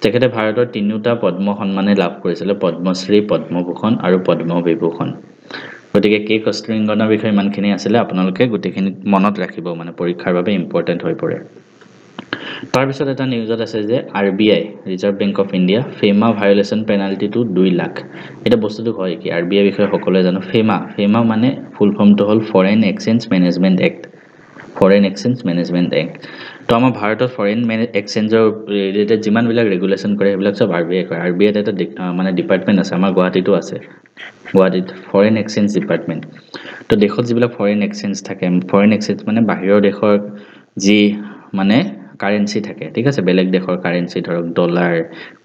তেখেতে ভাৰতৰ তিনিটা পদ্ম সন্মানে লাভ কৰিছিল পদ্মশ্ৰী পদ্মভূষণ আৰু পদ্মবিভূষণ গতিকে কে কস্তুৰিংগনৰ বিষয়ে ইমানখিনি আছিল আপোনালোকে গোটেইখিনি মনত ৰাখিব মানে পৰীক্ষাৰ বাবে ইম্পৰ্টেন্ট হৈ পৰে তাৰ পিছত এটা নিউজত আছে যে RBI Reserve Bank of India FEMA violation penalty to 2 lakh এটা বস্তুটো হয় কি RBI বিষয়ে সকলোৱে জানো ফেমা মানে ফুল ফৰ্মটো হ'ল ফৰেন এক্সচেঞ্জ মেনেজমেন্ট এক্ট তো আমাৰ ভাৰতত ফৰেন এক্সচেঞ্জৰ ৰিলেটেড যিমান বিলাক ৰেগুলেশন কৰে সেইবিলাক সব RBI কৰে RBI এটা মানে ডিপাৰ্টমেন্ট আছে আমাৰ গুৱাহাটীতো আছে গুৱাহাটীত ফৰেন এক্সচেঞ্জ ডিপাৰ্টমেন্ট তো দেশত যিবিলাক ফৰেন এক্সচেঞ্জ থাকে ফৰেন এক্সচেঞ্জ মানে বাহিৰৰ দেশৰ যি মানে কাৰেন্সি থাকে ঠিক আছে বেলেগ দেশৰ কাৰেন্সি ধৰক ডলাৰ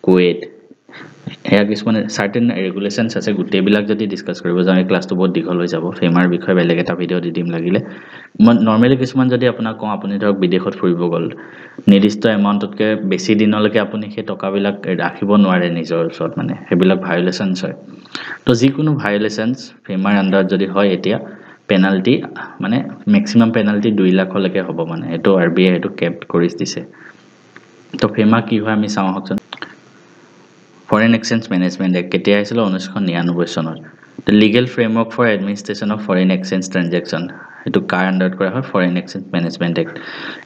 কুৱেইট এয়া কিছুমান সাৰ্টেন ৰেগুলেশনছ আছে গোটেইবিলাক যদি ডিসকাস কৰিব যাওঁ ক্লাছটো বহুত দীঘল হৈ যাব ফেমাৰ বিষয়ে বেলেগ এটা ভিডিও দি দিম লাগিলে নৰমালি কিছুমান যদি আপোনাক কওঁ আপুনি ধৰক বিদেশত ফুৰিব গ'ল নিৰ্দিষ্ট এমাউন্টতকৈ বেছি দিনলৈকে আপুনি সেই টকাবিলাক ৰাখিব নোৱাৰে নিজৰ ওচৰত মানে সেইবিলাক ভায়োলেশনছ হয় তো যিকোনো ভায়োলেশনছ ফেমাৰ আন্ডাৰত যদি হয় এতিয়া পেনাল্টি মানে ম্যাক্সিমাম পেনাল্টি 2 লাখলৈকে হ'ব মানে এটো RBI এটো কেপ কৰি দিছে তো ফেমা কি হয় আমি চাওঁ হকচোন ফৰেন এক্সচেঞ্জ মেনেজমেন্ট এক্ট কেতিয়া আহিছিল 1999 চনত the legal framework for administration of foreign exchange transaction এটো কাৰ আন্ডাৰত কৰা হয় ফৰেন এক্সচেঞ্জ মেনেজমেন্ট এক্ট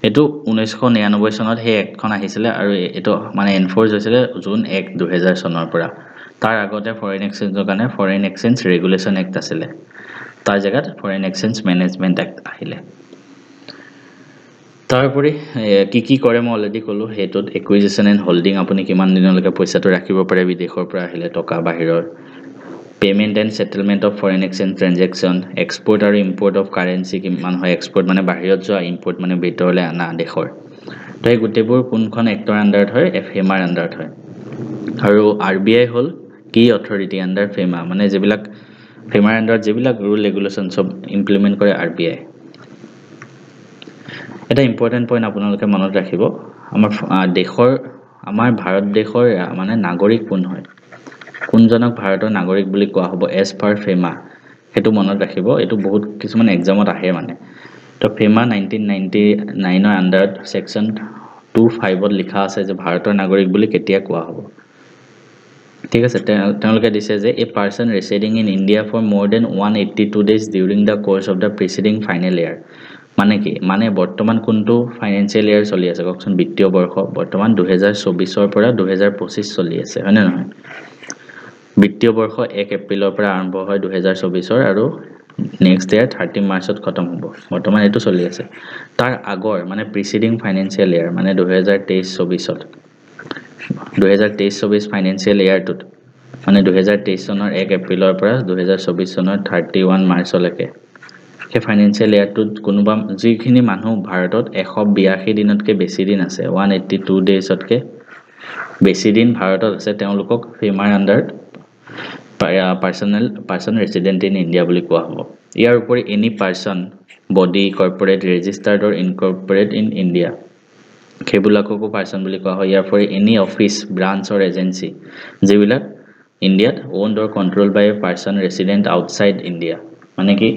এটো 1999 চনত হে এক্টখন আহিছিল আৰু এটো মানে এনফোৰ্স হৈছিল জুন 1 2000 চনৰ পৰা তাৰ আগতে ফৰেন এক্সচেঞ্জৰ কাৰণে ফৰেন এক্সচেঞ্জ ৰেগুলেশন এক্ট আছিল তাৰ জায়গাত ফৰেন এক্সচেঞ্জ মেনেজমেন্ট এক্ট আহিলে তাৰপৰে কি কৰে মই অলৰেডি ক'লো হেতুত একুইজিশন এন্ড হোল্ডিং আপুনি কিমান দিনলৈকে পইচাটো ৰাখিব পাৰে বিদেশৰ পৰা আহিলে টকা বাহিৰৰ payment and settlement of foreign exchange transaction export আৰু ইম্পোৰ্ট অফ কাৰেন্সি কিমান হয় এক্সপোৰ্ট মানে বাহিৰত যোৱা ইম্পোৰ্ট মানে ভিতৰলৈ আনা দেশৰ তো এই গোটেইবোৰ কোনখন এক্টৰ আন্ডাৰত হয় FEMAৰ আন্ডাৰত হয় আৰু RBI হল কি অথৰিটি আন্ডাৰ ফেমা মানে যেবিলাক ফেমাৰ আন্ডাৰত যেবিলাক ৰুল ৰেগুলেশন সব ইমপ্লিমেন্ট কৰে RBI এটা ইম্পৰ্টেন্ট পইণ্ট আপোনালোকে মনত ৰাখিব আমাৰ ভাৰত দেশৰ মানে নাগৰিক কোন হয় কোনজনক ভাৰতৰ নাগৰিক বুলি কোৱা হ'ব এজ পাৰ ফেমা হেতু মনত ৰাখিব এটো বহুত কিছুমান এক্সামত আহে মানে তো ফেমা 1999 ৰ আন্ডাৰত সেকশন 25 ত লিখা আছে যে ভাৰতৰ নাগৰিক বুলি কেতিয়া কোৱা হ'ব ঠিক আছে তেওঁলোকে দিছে যে a person residing in India for more than 182 days during the course of the preceding final year মানে কি মানে বৰ্তমান কোনটো ফাইনেন্সিয়েল ইয়াৰ চলি আছে কওকচোন বিত্তীয় বৰ্ষ বৰ্তমান 2024 পৰা 2025 চলি আছে হয়নে নহয় বিত্তীয় বৰ্ষ 1 এপ্ৰিলৰ পৰা আৰম্ভ হয় 2024 আৰু নেক্সট ইয়াৰ 30 মাৰ্চত খতম হ'ব বৰ্তমান এটো চলি আছে তাৰ আগৰ মানে প্ৰিসিডিং ফাইনেন্সিয়েল ইয়াৰ মানে 2023-24ত 2023-24 ফাইনেন্সিয়েল ইয়াৰটোত মানে 2023 চনৰ 1 এপ্ৰিলৰ পৰা 2024 চনৰ 31 মাৰ্চলৈকে সেই ফাইনেন্সিয়েল ইয়াৰটোত কোনোবা যিখিনি মানুহ ভাৰতত 182 দিনতকৈ বেছি দিন আছে 182 ডেজতকৈ বেছি দিন ভাৰতত আছে তেওঁলোকক famer under person resident in India বুলি কোৱা হ'ব ইয়াৰ উপৰি any person body corporate registered or incorporated in India সেইবিলাককো person বুলি কোৱা হয় ইয়াৰ উপৰি any office branch or agency যিবিলাক ইণ্ডিয়াত owned or controlled by a person resident outside India মানে কি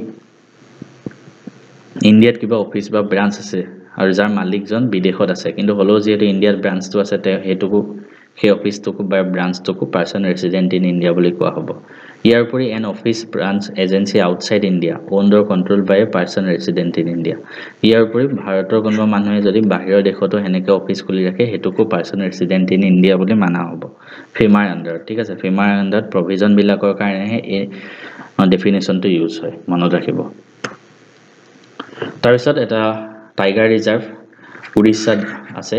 ইণ্ডিয়াত কিবা অফিস বা ব্ৰাঞ্চ আছে আৰু যাৰ মালিকজন বিদেশত আছে কিন্তু হলো যেটো ইণ্ডিয়াৰ ব্ৰাঞ্চটো আছে হেতুকো সেই অফিসটোকো বা ব্ৰাঞ্চটোকো পাৰ্সন ৰেসিডেন্ট ইন ইণ্ডিয়া বুলি কোৱা হ'ব ইয়াৰ উপৰি an office branch agency outside India owned or controlled by a person resident in India ইয়াৰ উপৰি ভাৰতৰ কোনোবা মানুহে যদি বাহিৰৰ দেশতো হেনেকে অফিস খুলি ৰাখে হেতুকো পাৰ্সন ৰেসিডেন্ট ইন ইণ্ডিয়া বুলি মানা হ'ব ফেমাৰ আন্ডাৰ ঠিক আছে ফেমাৰ আন্ডাৰ প্ৰভিজন বিলাকৰ কাৰণে এই ডেফিনেশনটো ইউজ হয় মনত ৰাখিব তাৰপিছত এটা টাইগাৰ ৰিজাৰ্ভ উৰিষ্যাত আছে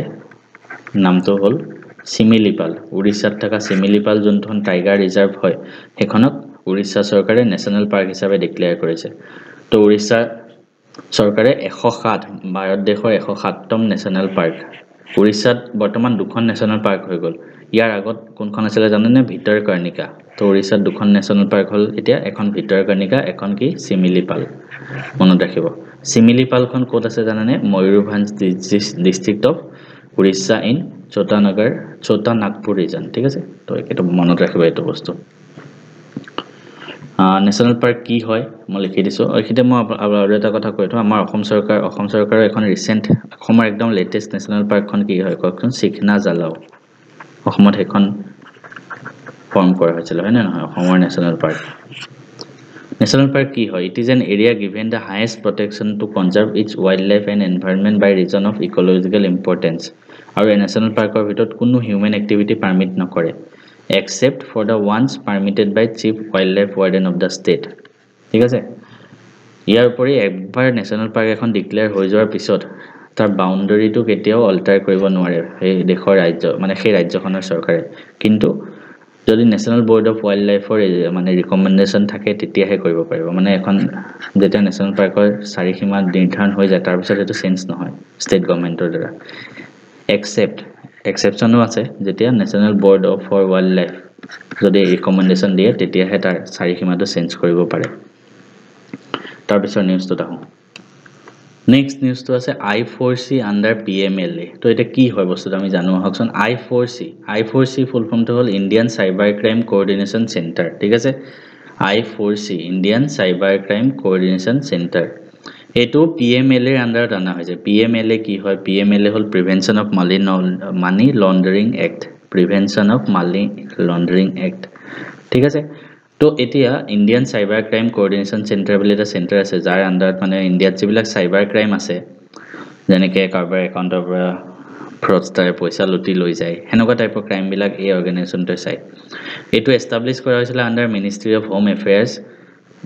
নামটো হ'ল সিমিলিপাল উৰিষ্যাত থকা সিমিলিপাল যোনখন টাইগাৰ ৰিজাৰ্ভ হয় হেখনক উৰিষ্যা চৰকাৰে নেশনাল পাৰ্ক হিচাপে ডিক্লেয়াৰ কৰিছে তো উৰিষ্যা চৰকাৰে 107 ভাৰত দেশৰ 107তম নেশনাল পাৰ্ক উৰিষ্যাত বৰ্তমান দুখন নেশনাল পাৰ্ক হৈ গ'ল ইয়াৰ আগত কোনখন আছিল জানেনে ভিতৰকৰ্ণিকা তো উৰিষ্যাত দুখন নেশনাল পাৰ্ক হ'ল এতিয়া এখন ভিতৰকৰ্ণিকা এখন কি সিমিলিপাল মনত ৰাখিব সিমিলিপালখন ক'ত আছে জানেনে Mayurbhanj district of Orissa in छोटा नागपुर रीजन ठीक আছে তো এটো মনত ৰাখিবা এটো বস্তু ন্যাশনাল পাৰ্ক কি হয় মই লিখি দিছো এখিতে মই আৰু এটা কথা কৈতো আমাৰ অসম চৰকাৰৰ এখন ৰিসেন্ট অসমৰ একদম লেটেস্ট ন্যাশনাল পাৰ্কখন কি হয় কওকচোন সিখনা জালাও অসমত এখন ফৰ্ম কৰা হৈছিল হয় না নহয় অসমৰ ন্যাশনাল পার্ক National Park কি হয় it is an area given the highest protection to conserve its wildlife and environment by reason of ecological importance আৰু national park ভিতৰত কোনো human activity permit নকৰে except for the ones permitted by chief wildlife warden of the state ঠিক আছে ইয়াৰ উপৰি একবাৰ national park এখন declare হৈ যোৱাৰ পিছত তাৰ বাউণ্ডাৰীটো কেতিয়াও অল্টাৰ কৰিব নোৱাৰে এই দেশৰ ৰাজ্য মানে সেই ৰাজ্যখনৰ চৰকাৰে কিন্তু যদি ন্যাশনাল বোৰ্ড অফ ওয়াইল্ড লাইফৰ মানে ৰিকমেন্ডেশন থাকে তেতিয়াহে কৰিব পাৰিব মানে এখন যেটা ন্যাশনাল পাৰ্কৰ চাৰিসীমা নিৰ্ধাৰণ হৈ যায় তাৰ পিছত এটো চেঞ্জ নহয় ষ্টেট গৱৰ্ণমেন্টৰ দ্বাৰা এক্সেপশনো আছে যেতিয়া National Board of for Wild Life যদি ৰিকমেন্ডেশন দিয়ে তেতিয়াহে তাৰ চাৰিসীমাটো চেঞ্জ কৰিব পাৰে তাৰ পিছত নিউজটো দেখো নেক্সট নিউজটো আছে I4C আন্ডাৰ PMLA তো এটা কি হয় বস্তুটো আমি জানো হকচোন I4C ফুল ফৰ্মটো হ'ল Indian cyber crime coordination centre ঠিক আছে I4C Indian cyber crime coordination centre এটো PMLA এর আন্ডাৰত আনা হৈছে PMLA কি হয় PMLA হ'ল prevention of money laundering act prevention of money laundering act ঠিক আছে তো এতিয়া Indian cyber crime coordination centre বুলি এটা সেন্টাৰ আছে যাৰ আন্ডাৰত মানে ইন্ডিয়াত যিবিলাক সাইবাৰ ক্ৰাইম আছে যেনেকে কাৰবাৰ একাউণ্টৰ পৰা ফ্ৰডষ্টাৰ পইচা লুটি লৈ যায় হেনেকুৱা টাইপৰ ক্ৰাইম বিলাক এই অৰ্গানাইজেশনটো চাই এটো এস্টাবলিশ কৰা হৈছিল under ministry of home affairs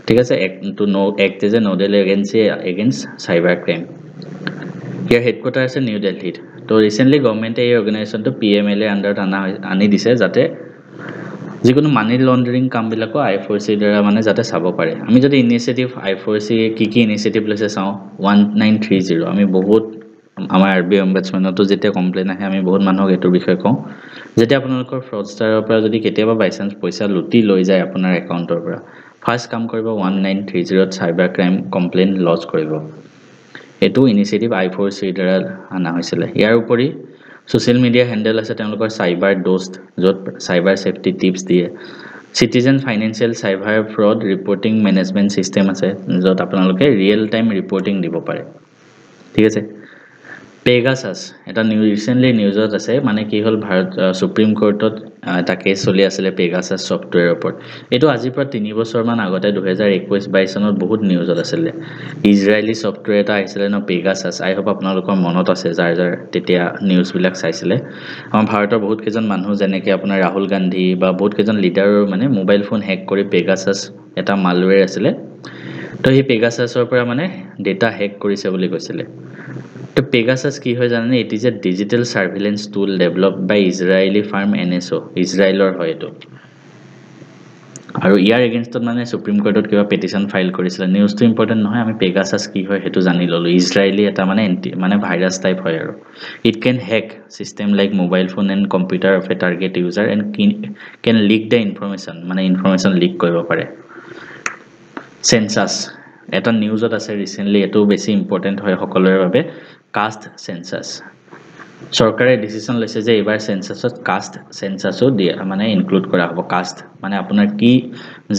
ঠিক আছে to know act as a nodal agency against cyber crime ইয়াৰ হেডকোয়াৰ্টাৰ আছে নিউ দিল্লীত তো ৰিসেন্টলি গভৰ্ণমেণ্টে এই অৰ্গানাইজেশনটো PMLA আন্ডাৰত আনি দিছে যাতে যিকোনো মানি লন্ডাৰিং কামবিলাকো I4C দ্বাৰা মানে যাতে চাব পাৰে আমি যদি ইনিচিয়েটিভ I4C কি ইনিচিয়েটিভ লৈছে চাও 1930 আমি বহুত আমাৰ RBI ombudsmanতো যেতিয়া কমপ্লেইন আহে আমি বহুত মানুহক এটোৰ বিষয়ে কওঁ যেতিয়া আপোনালোকৰ ফ্ৰডষ্টাৰৰ পৰা যদি কেতিয়াবা বাই চান্স পইচা লুটি লৈ যায় আপোনাৰ একাউণ্টৰ পৰা ফাৰ্স্ট কাম কৰিব 1930 সাইবাৰ ক্ৰাইম কমপ্লেইন লজ কৰিব এটো ইনিচিয়েটিভ I4C দ্বাৰা আনা হৈছিল ইয়াৰ উপৰি সোশ্যাল মিডিয়া হ্যান্ডেল আছে তেওঁলোকৰ সাইবাৰ দোস্ত যত সাইবাৰ সেফটি টিপস দিয়ে citizen financial cyber fraud reporting management system আছে যত আপোনালোকে ৰিয়েল টাইম ৰিপোৰ্টিং দিব পাৰে ঠিক আছে পেগাসাস এটা ৰিসেন্টলি নিউজত আছে মানে কি হল ভাৰত সুপ্ৰিম কোৰ্টত এটা কেছ চলি আছিলে পেগাছাছ ছফ্টৱেৰৰ ওপৰত এইটো আজিৰ পৰা 3 বছৰমান আগতে 2021-22 চনত বহুত নিউজত আছিলে ইজৰাইলী ছফ্টৱেৰ এটা আহিছিলে ন পেগাছাছ আই হোপ আপোনালোকৰ মনত আছে যাৰ তেতিয়া নিউজবিলাক চাইছিলে আমাৰ ভাৰতৰ বহুত কেইজন মানুহ যেনেকৈ আপোনাৰ ৰাহুল গান্ধী বা বহুত কেইজন লিডাৰৰ মানে মোবাইল ফোন হেক কৰি পেগাছাছ এটা মালৱেৰ আছিলে তো সেই পেগাছাছৰ পৰা মানে ডেটা হেক কৰিছে বুলি কৈছিলে তো পেগাছাছ কি হয় জানেনে it is a digital surveillance tool developed by Israeli firm NSO ইজৰাইলৰ হয় এইটো আৰু ইয়াৰ এগেইনষ্টত মানে সুপ্ৰিম কোৰ্টত কিবা পেটিশন ফাইল কৰিছিলে নিউজটো ইম্পৰ্টেন্ট নহয় আমি পেগাছাছ কি হয় হেতু জানি ললো ইজৰাইলী এটা মানে ভাইৰাছ টাইপ হয় আৰু it can hack system like mobile phone and computer of a target user and can leak the information মানে ইনফৰমেশন লিক কৰিব পাৰে সেন্সাস এটা নিউজত আছে ৰিসেন্টলি এটো বেছি ইম্পৰ্টেন্ট হয় সকলোৰে বাবে কাষ্ট সেন্সাস সৰকাৰে ডিসিশন লৈছে যে এবাৰ সেন্সাসত কাষ্ট সেন্সাসও দিয়া মানে ইনক্লুড কৰা হ'ব কাষ্ট মানে আপোনাৰ কি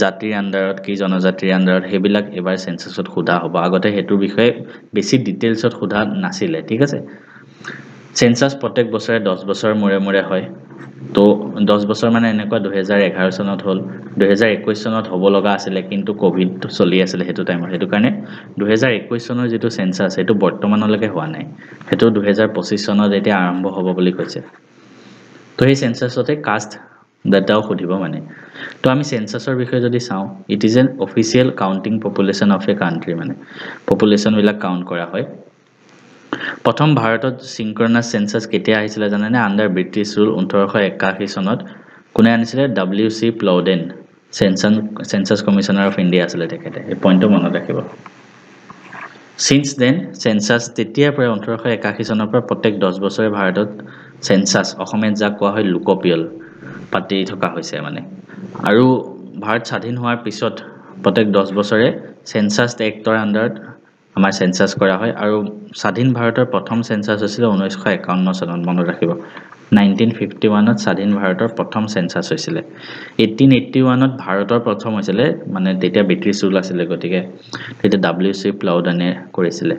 জাতিৰ আন্ডাৰত কি জনজাতিৰ আন্ডাৰত হেবিলাক এবাৰ সেন্সাসত খুদা হ'ব আগতে হেতুৰ বিষয়ে বেছি ডিটেইলছত খুদা নাছিলে ঠিক আছে সেন্সাস প্ৰত্যেক বছৰে 10 বছৰ মূৰে হয় তো 10 বছৰ মানে এনেকুৱা 2011 চনত হ'ল 2021 চনত হ'ব লগা আছিল কিন্তু কোভিড চলি আছিল হেতু টাইমত হেতু কাৰণে 2021 চনৰ যেটো সেন্সাস হেতু বৰ্তমানলৈকে হোৱা নাই হেতু 2025 চনত এতিয়া আৰম্ভ হ'ব বুলি কৈছে তো এই সেন্সাসতে কাষ্ট ডাটাও খুদিব মানে তো আমি সেন্সাসৰ বিষয়ে যদি চাও it is an official counting population of A country মানে পপুলেশন বিলাক কাউন্ট কৰা হয় প্ৰথম ভাৰতত সিনক্ৰনাস সেন্সাস কেতিয়া আহিছিল জানেনে আন্ডাৰ ব্ৰিটিছ ৰুল 1981 চনত কোনে আনিছিলে WC Plowden census commissioner of India আছিল তেখেতে এই পইণ্টটো মনত ৰাখিব সিন্স দেন সেন্সাস তেতিয়াৰ পৰা 1981 চনৰ পৰা প্ৰত্যেক 10 বছৰে ভাৰতত সেন্সাস অসমত যাক কোৱা হয় লোকপিয়ল পাতি থকা হৈছে মানে আৰু ভাৰত স্বাধীন হোৱাৰ পিছত প্ৰত্যেক 10 বছৰে সেন্সাস এক্টৰ আন্ডাৰত আমাৰ সেন্সাস কৰা হয় আৰু স্বাধীন ভাৰতৰ প্ৰথম সেন্সাস হৈছিল 1951 চনত মনত ৰাখিব 1951 ত স্বাধীন ভাৰতৰ প্ৰথম সেন্সাস হৈছিল 1881 ত ভাৰতৰ প্ৰথম হৈছিল মানে তেতিয়া ব্ৰিটিছ ৰুল আছিল গতিকে তেতিয়া WC প্লাউডেনে কৰিছিল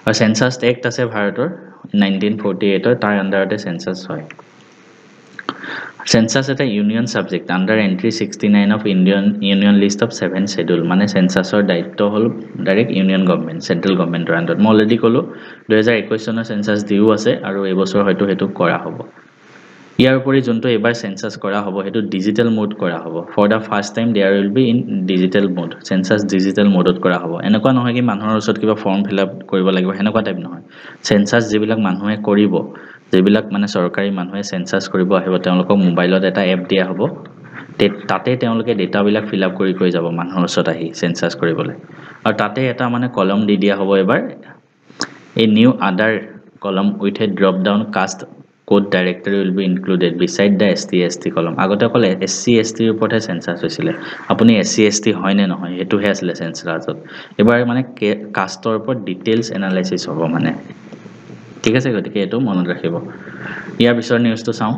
আৰু সেন্সাস এক্ট আছে ভাৰতৰ 1948 ৰ তাৰ আন্ডাৰতে সেন্সাস হয় Census is a union subject under entry 69 of Indian Union list of 7 schedule. মানে censusৰ দায়িত্ব হল ডাইৰেক্ট ইউনিয়ন গভৰ্নমেন্ট সেন্ট্ৰেল গভৰ্নমেন্টৰ আন্ডাৰত মই অলৰেডি কলো 2021 চনৰ সেন্সাস দিও আছে আৰু এই বছৰ হয়তো হেতু কৰা হ'ব ইয়াৰ উপৰি যোনটো এবাৰ সেন্সাস কৰা হ'ব হেতু ডিজিটেল মোড কৰা হ'ব for the first time there will be in digital mode census digital মোডত কৰা হ'ব এনেকুৱা নহয় কি মানুহৰ ওচৰত কিবা ফৰ্ম ফিল আপ কৰিব লাগিব হেনেকুৱা টাইপ নহয় সেন্সাস যিবিলাক মানুহে কৰিব যেবিলাক মানে সৰকাৰি মানুহে সেন্সাস কৰিব আহিব তেওঁলোকক মোবাইলত এটা এপ দিয়া হ'ব তাতে তেওঁলোকে ডেটা বিলাক ফিল আপ কৰি যাব মানুহৰ ওচৰত আহি সেন্সাস কৰিবলৈ আৰু তাতে এটা মানে কলম দি দিয়া হ'ব এবাৰ a new other column with a drop down cast code directory will be included beside the SC/ST column আগতে অকল SC/ST ৰ ওপৰতে সেন্সাস হৈছিল আপুনি SC/ST হয় নে নহয় হেতুহে আছিল সেন্সাসত এবাৰ মানে কাষ্টৰ ওপৰত ডিটেইলছ এনালাইসিস হ'ব মানে ঠিক আছে গতিকে এটো মনত ৰাখিব ইয়াৰ পিছৰ নিউজটো চাও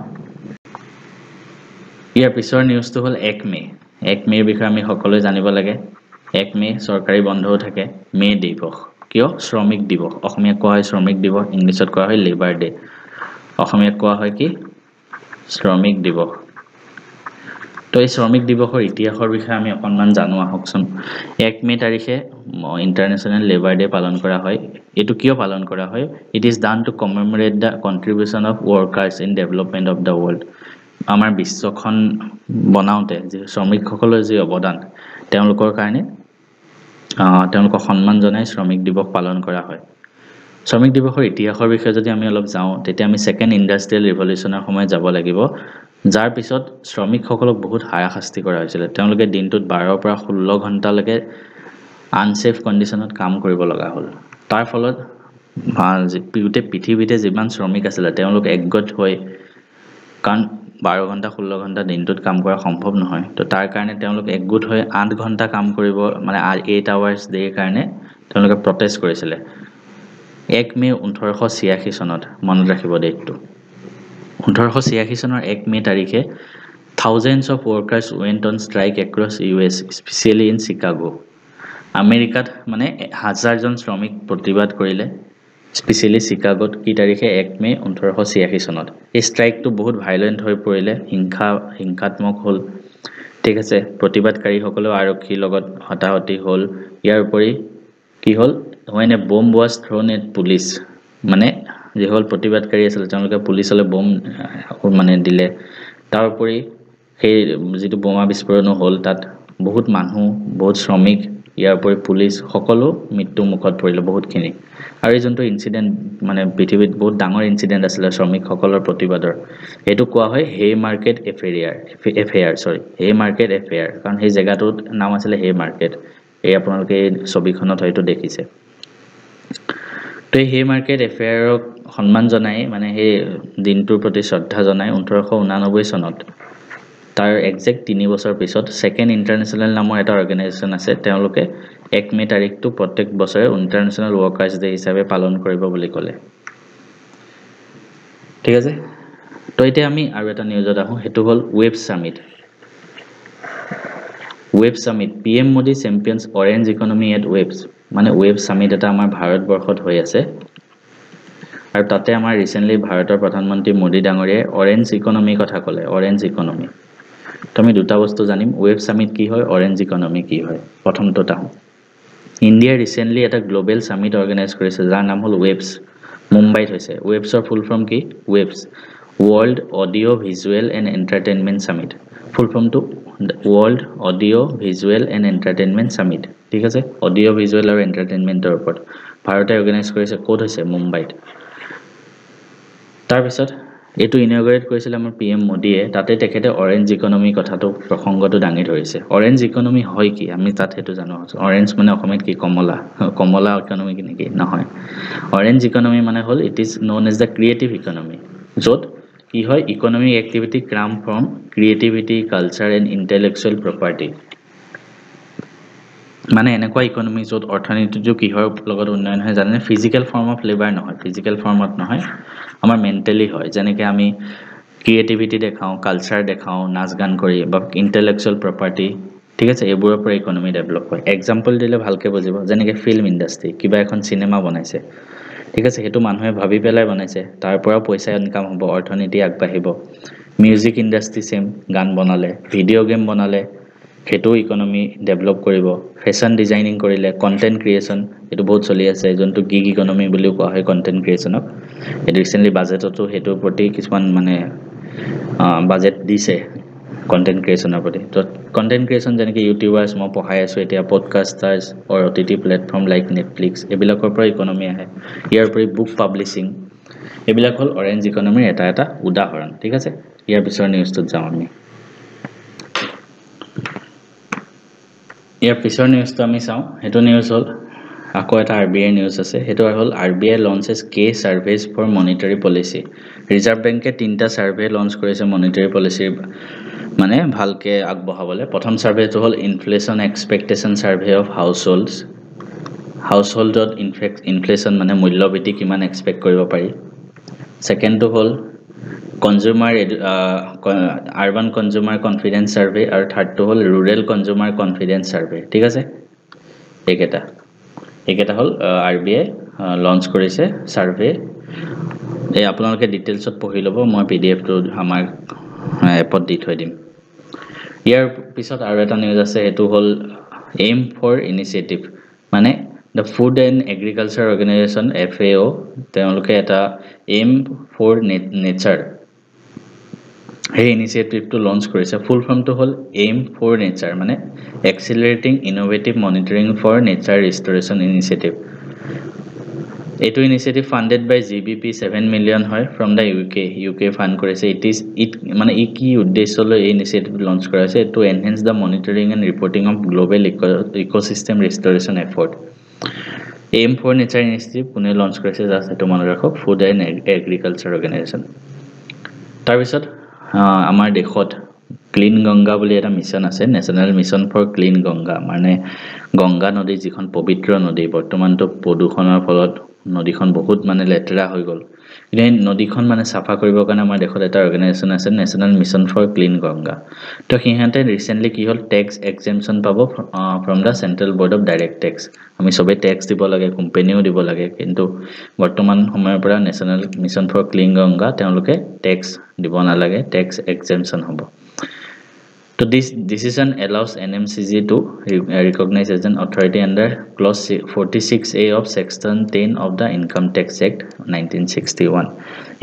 ইয়াৰ পিছৰ নিউজটো হল 1 মেৰ বিষয়ে আমি সকলোৱে জানিব লাগে 1 মে সৰকাৰি বন্ধও থাকে মে দিৱস কিয় শ্ৰমিক দিৱস অসমীয়া কোৱা হয় শ্ৰমিক দিৱস ইংলিছত কোৱা হয় লেবাৰ ডে অসমীয়া কোৱা হয় কি শ্ৰমিক দিৱস তো এই শ্ৰমিক দিৱসৰ ইতিহাসৰ বিষয়ে আমি অকনমান জানো আহকচোন 1 মে তাৰিখে ইন্টাৰনেশ্যনেল লেবাৰ ডে পালন কৰা হয় এটো কিয় পালন কৰা হয় it is done to commemorate the contribution of workers in development of the world আমাৰ বিশ্বখন বনাওতে যে শ্ৰমিকসকলৰ যে অৱদান তেওঁলোকৰ কাৰণে তেওঁলোকক সন্মান জনাই শ্ৰমিক দিৱস পালন কৰা হয় শ্ৰমিক দিৱসৰ ইতিহাসৰ বিষয়ে যদি আমি অলপ যাওঁ তেতিয়া আমি সেকেন্ড ইন্ডাষ্ট্ৰিয়েল ৰিভলিউচনৰ সময় যাব লাগিব যাৰ পিছত শ্ৰমিকসকলক বহুত হাৰাশাস্তি কৰা হৈছিল তেওঁলোকে দিনটোত 12 পৰা 16 ঘণ্টালৈকে আনসেফ কন্ডিশনত কাম কৰিব লগা হ'ল তাৰ ফলত পৃথিৱীতে যিমান শ্ৰমিক আছিল তেওঁলোক একগত হৈ কাৰণ 12 ঘণ্টা 16 ঘণ্টা দিনটোত কাম কৰা সম্ভৱ নহয় তো তাৰ কাৰণে তেওঁলোক একগোট হৈ 8 ঘণ্টা কাম কৰিব মানে 8 আৱাৰ্স ডে কাৰণে তেওঁলোকে প্ৰটেষ্ট কৰিছিল 1 মে 1886 চনত মনত ৰাখিব ডেটটো 1886 চনৰ 1 মে তাৰিখে thousands of workers went on strike across US especially in Chicago আমেৰিকাত মানে হাজাৰজন শ্ৰমিক প্ৰতিবাদ কৰিলে স্পেচিয়েলি চিকাগোত কি তাৰিখে 1 মে 1886 চনত এই ষ্ট্ৰাইকটো বহুত ভাইলেণ্ট হৈ পৰিলে হিংসাত্মক হ'ল ঠিক আছে প্ৰতিবাদকাৰীসকলেও আৰক্ষীৰ লগত হতাহতি হ'ল ইয়াৰ উপৰি কি হ'ল when a bomb was thrown at police মানে যিসকল প্ৰতিবাদকাৰী আছিল তেওঁলোকে পুলিচলৈ বম মানে দিলে তাৰ উপৰি সেই যিটো বোমা বিস্ফোৰণ হ'ল তাত বহুত মানুহ বহুত শ্ৰমিক ইয়াৰ উপৰি পুলিচ সকলো মৃত্যু মুখত পৰিলে বহুতখিনি আৰু এই যোনটো ইনসিডেন্ট মানে পৃথিৱীত বহুত ডাঙৰ ইনসিডেন্ট আছিল শ্ৰমিকসকলৰ প্ৰতিবাদৰ এটো কোৱা হয় হে মাৰ্কেট এফেয়াৰ হে মাৰ্কেট এফেয়াৰ কাৰণ সেই জায়গাটোৰ নাম আছিল হে মাৰ্কেট এই আপোনালোকে ছবিখনত হয়তো দেখিছে তো হে মাৰ্কেট এফেয়াৰক সন্মান জনাই মানে সেই দিনটোৰ প্ৰতি শ্ৰদ্ধা জনাই 1889 চনত তাৰ এক্সাক্ট 3 বছৰ পিছত সেকেন্ড ইন্টাৰনেশ্যনেল নামৰ এটা অৰ্গানাইজেচন আছে তেওঁলোকে 1 মে তাৰিখটো প্ৰত্যেক বছৰে ইন্টাৰনেশ্যনেল ওয়াৰ্কাৰ্স ডে হিচাপে পালন কৰিব বুলি ক'লে ঠিক আছে তো এতিয়া আমি আৰু এটা নিউজত আহো হেতু হল ৱেব summit PM Modi champions orange economy at WAVES মানে ৱেব সামিট এটা আমাৰ ভাৰতবৰ্ষত হৈ আছে আৰু তাতে আমাৰ ৰিসেন্টলি ভাৰতৰ প্ৰধানমন্ত্ৰী মোডি ডাঙৰীয়ে অৰেঞ্জ ইকোনমি কথা ক'লে অৰেঞ্জ ইকোনমি তুমি দুটা বস্তু জানিম ৱেব সামিট কি হয় অৰেঞ্জ ইকোনমি কি হয় প্ৰথমটো তাহো ইন্ডিয়া ৰিসেন্টলি এটা গ্লোবাল সামিট অৰ্গানাইজ কৰিছে যাৰ নাম হল ৱেবছ মুম্বাইত হৈছে ৱেবছৰ ফুল ফৰ্ম কি ৱেবছ World Audio Visual and Entertainment Summit full form to World Audio Visual and Entertainment Summit ঠিক আছে অডিও ভিজুৱেল আৰু এন্টাৰটেইনমেন্টৰ ওপৰত ভাৰতে অৰ্গানাইজ কৰিছে কোড হৈছে মুম্বাইত তাৰ পিছত এটো ইনঅগ্ৰেট কৰিছিল আমাৰ PM মোদীয়ে তাতে তেখেতে অৰেঞ্জ ইকোনমি কথাটো প্ৰসংগটো দাঙি ধৰিছে অৰেঞ্জ ইকোনমি হয় কি আমি তাত হেতু জানো অৰেঞ্জ মানে অসমত কি কমলা ইকোনমি কি নেকি নহয় অৰেঞ্জ ইকোনমি মানে হল it is known as the creative economy যত কি হয় economic activity cram from creativity culture and intellectual property মানে এনেকুৱা ইকোনমি যত অৰ্থনীতিটো কিহৰ লগত উন্নয়ন হয় জানে ফিজিক্যাল ফৰ্ম অফ লেবাৰ নহয় ফিজিক্যাল ফৰ্মত নহয় আমাৰ মেন্টালি হয় যেনেকৈ আমি ক্ৰিয়েটিভিটি দেখাও কালচাৰ দেখাও নাচ গান কৰি বা ইন্টেলেকচুৱেল প্ৰপাৰ্টি ঠিক আছে এইবোৰৰ পৰা ইকোনমি ডেভেলপ হয় এক্সাম্পল দিলে ভালকে বুজিব যেনেকৈ ফিল্ম ইন্ডাষ্ট্ৰি কিবা এখন সিনেমা বনাইছে ঠিক আছে হেতু মানুহে ভাবি পেলাই বনাইছে তাৰ পৰা পইচা ইনকাম হ'ব অৰ্থনীতি আগবাঢ়িব মিউজিক ইন্ডাষ্ট্ৰি সেম গান বনালে ভিডিও গেম বনালে হেতু ইকোনমি ডেভেলপ কৰিব ফ্যাশন ডিজাইনিং কৰিলে কন্টেন্ট ক্ৰিয়েচন এটো বহুত চলি আছে যোনটো গিগ ইকোনমি বুলি কোৱা হয় কন্টেন্ট ক্ৰিয়েচনক এটো ৰিসেন্টলি বাজেটতো হেতুৰ প্ৰতি কিছুমান মানে বাজেট দিছে কন্টেন্ট ক্ৰিয়েচনৰ প্ৰতি তো কন্টেন্ট ক্ৰিয়েচন যেনেকৈ ইউটিউবাৰ্স মই পঢ়াই আছো এতিয়া পডকাস্টাৰ্স অৰ OTT প্লেটফৰ্ম লাইক নেটফ্লিক্স এবিলাকৰ পৰা ইকোনমি আহে ইয়াৰ উপৰি বুক পাব্লিশিং এবিলাক হল অৰেঞ্জ ইকোনমিৰ এটা উদাহৰণ ঠিক আছে ইয়াৰ পিছৰ নিউজটোত যাম আমি ইয়াৰ পিছৰ নিউজটো আমি চাও হেতু নিউজ হল আকৌ এটা RBI নিউজ আছে হেতু হল RBI launches K surveys for monetary policy reserve বেংকে তিনটা সাৰ্ভে লঞ্চ কৰিছে মনিটাৰী পলিচি মানে ভালকে আগবঢ়াবলে প্ৰথম সাৰ্ভেটো হল ইনফ্লেশন এক্সপেক্টেশন সাৰ্ভে অফ হাউসহোল্ডত ইনফ্লেশন মানে মূল্যবৃদ্ধি কিমান এক্সপেক্ট কৰিব পাৰি সেকেন্ডটো হল consumer urban consumer confidence survey আৰু থাৰ্ডটো হল ৰুৰেল কনজিউমাৰ কনফিডেন্স সাৰ্ভে ঠিক আছে এইকেটা হল RBI লঞ্চ কৰিছে সাৰ্ভে এই আপোনালোকে ডিটেইলছত পঢ়ি লব মই PDF টো আমাৰ এপত দি থৈ দিম ইয়াৰ পিছত আৰু এটা নিউজ আছে হেতু হল aim for initiative মানে the food and agriculture organization FAO তেওঁলোকে এটা aim for nature এই ইনিচিয়েটিভটো লঞ্চ কৰিছে ফুল ফৰ্মটো হল aim for nature মানে accelerating innovative monitoring for nature restoration initiative এটো initiative funded by GBP 7 million হয় ফ্ৰম দা UK ফান্ড কৰিছে it মানে কি উদ্দেশ্যলৈ এই ইনিচিয়েটিভ লঞ্চ কৰা হৈছে to enhance the monitoring and reporting of global ecosystem restoration effort AIM for nature initiative কোনে লঞ্চ কৰিছে জাস্ট এটো মনত ৰাখক ফুড এণ্ড এগ্ৰিকালচাৰ অৰ্গানাইজেচন তাৰ পিছত আমাৰ দেশত ক্লিন গংগা বুলি এটা মিশন আছে National Mission for Clean Ganga মানে গংগা নদী যিখন পবিত্ৰ নদী বৰ্তমানটো প্ৰদূষণৰ ফলত নদীখন বহুত মানে লেতেৰা হৈ গ'ল কিন্তু এই নদীখন মানে চাফা কৰিবৰ কাৰণে আমাৰ দেশত এটা অৰ্গেনাইজেশ্যন আছে National Mission for Clean Ganga তো সিহঁতে ৰিচেণ্টলি কি হ'ল টেক্স এক্সেমশ্যন পাব from the Central Board of Direct Tax আমি চবেই টেক্স দিব লাগে কোম্পানীও দিব লাগে কিন্তু বৰ্তমান সময়ৰ পৰা National Mission for Clean Ganga তেওঁলোকে টেক্স দিব নালাগে টেক্স এক্সেমশ্যন হ'ব So this decision allows NMCG to recognize as an authority under clause 46A of section 10 of the Income Tax Act 1961.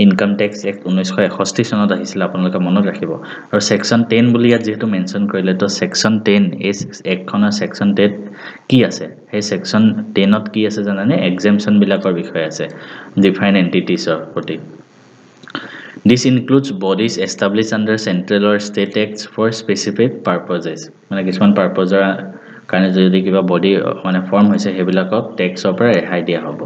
Income Tax Act 1961 চনত আহিছিল আপোনালোকে মনত ৰাখিব আৰু section 10 বুলি ইয়াত যেহেতু মেনশন কৰিলে তো section 10 এই একখনৰ section 10 কি আছে সেই section 10ত কি আছে জানানে exemption বিলাকৰ বিষয় আছে defined entities ৰ প্ৰতি This includes bodies established under central or state acts for specific purposes. মানে কিছুমান পাৰপজৰ কাৰণে যদি কিবা বডি মানে ফৰ্ম হৈছে হেবিলাকক ট্যাক্সৰ পৰা ৰেহাই দিয়া হ'ব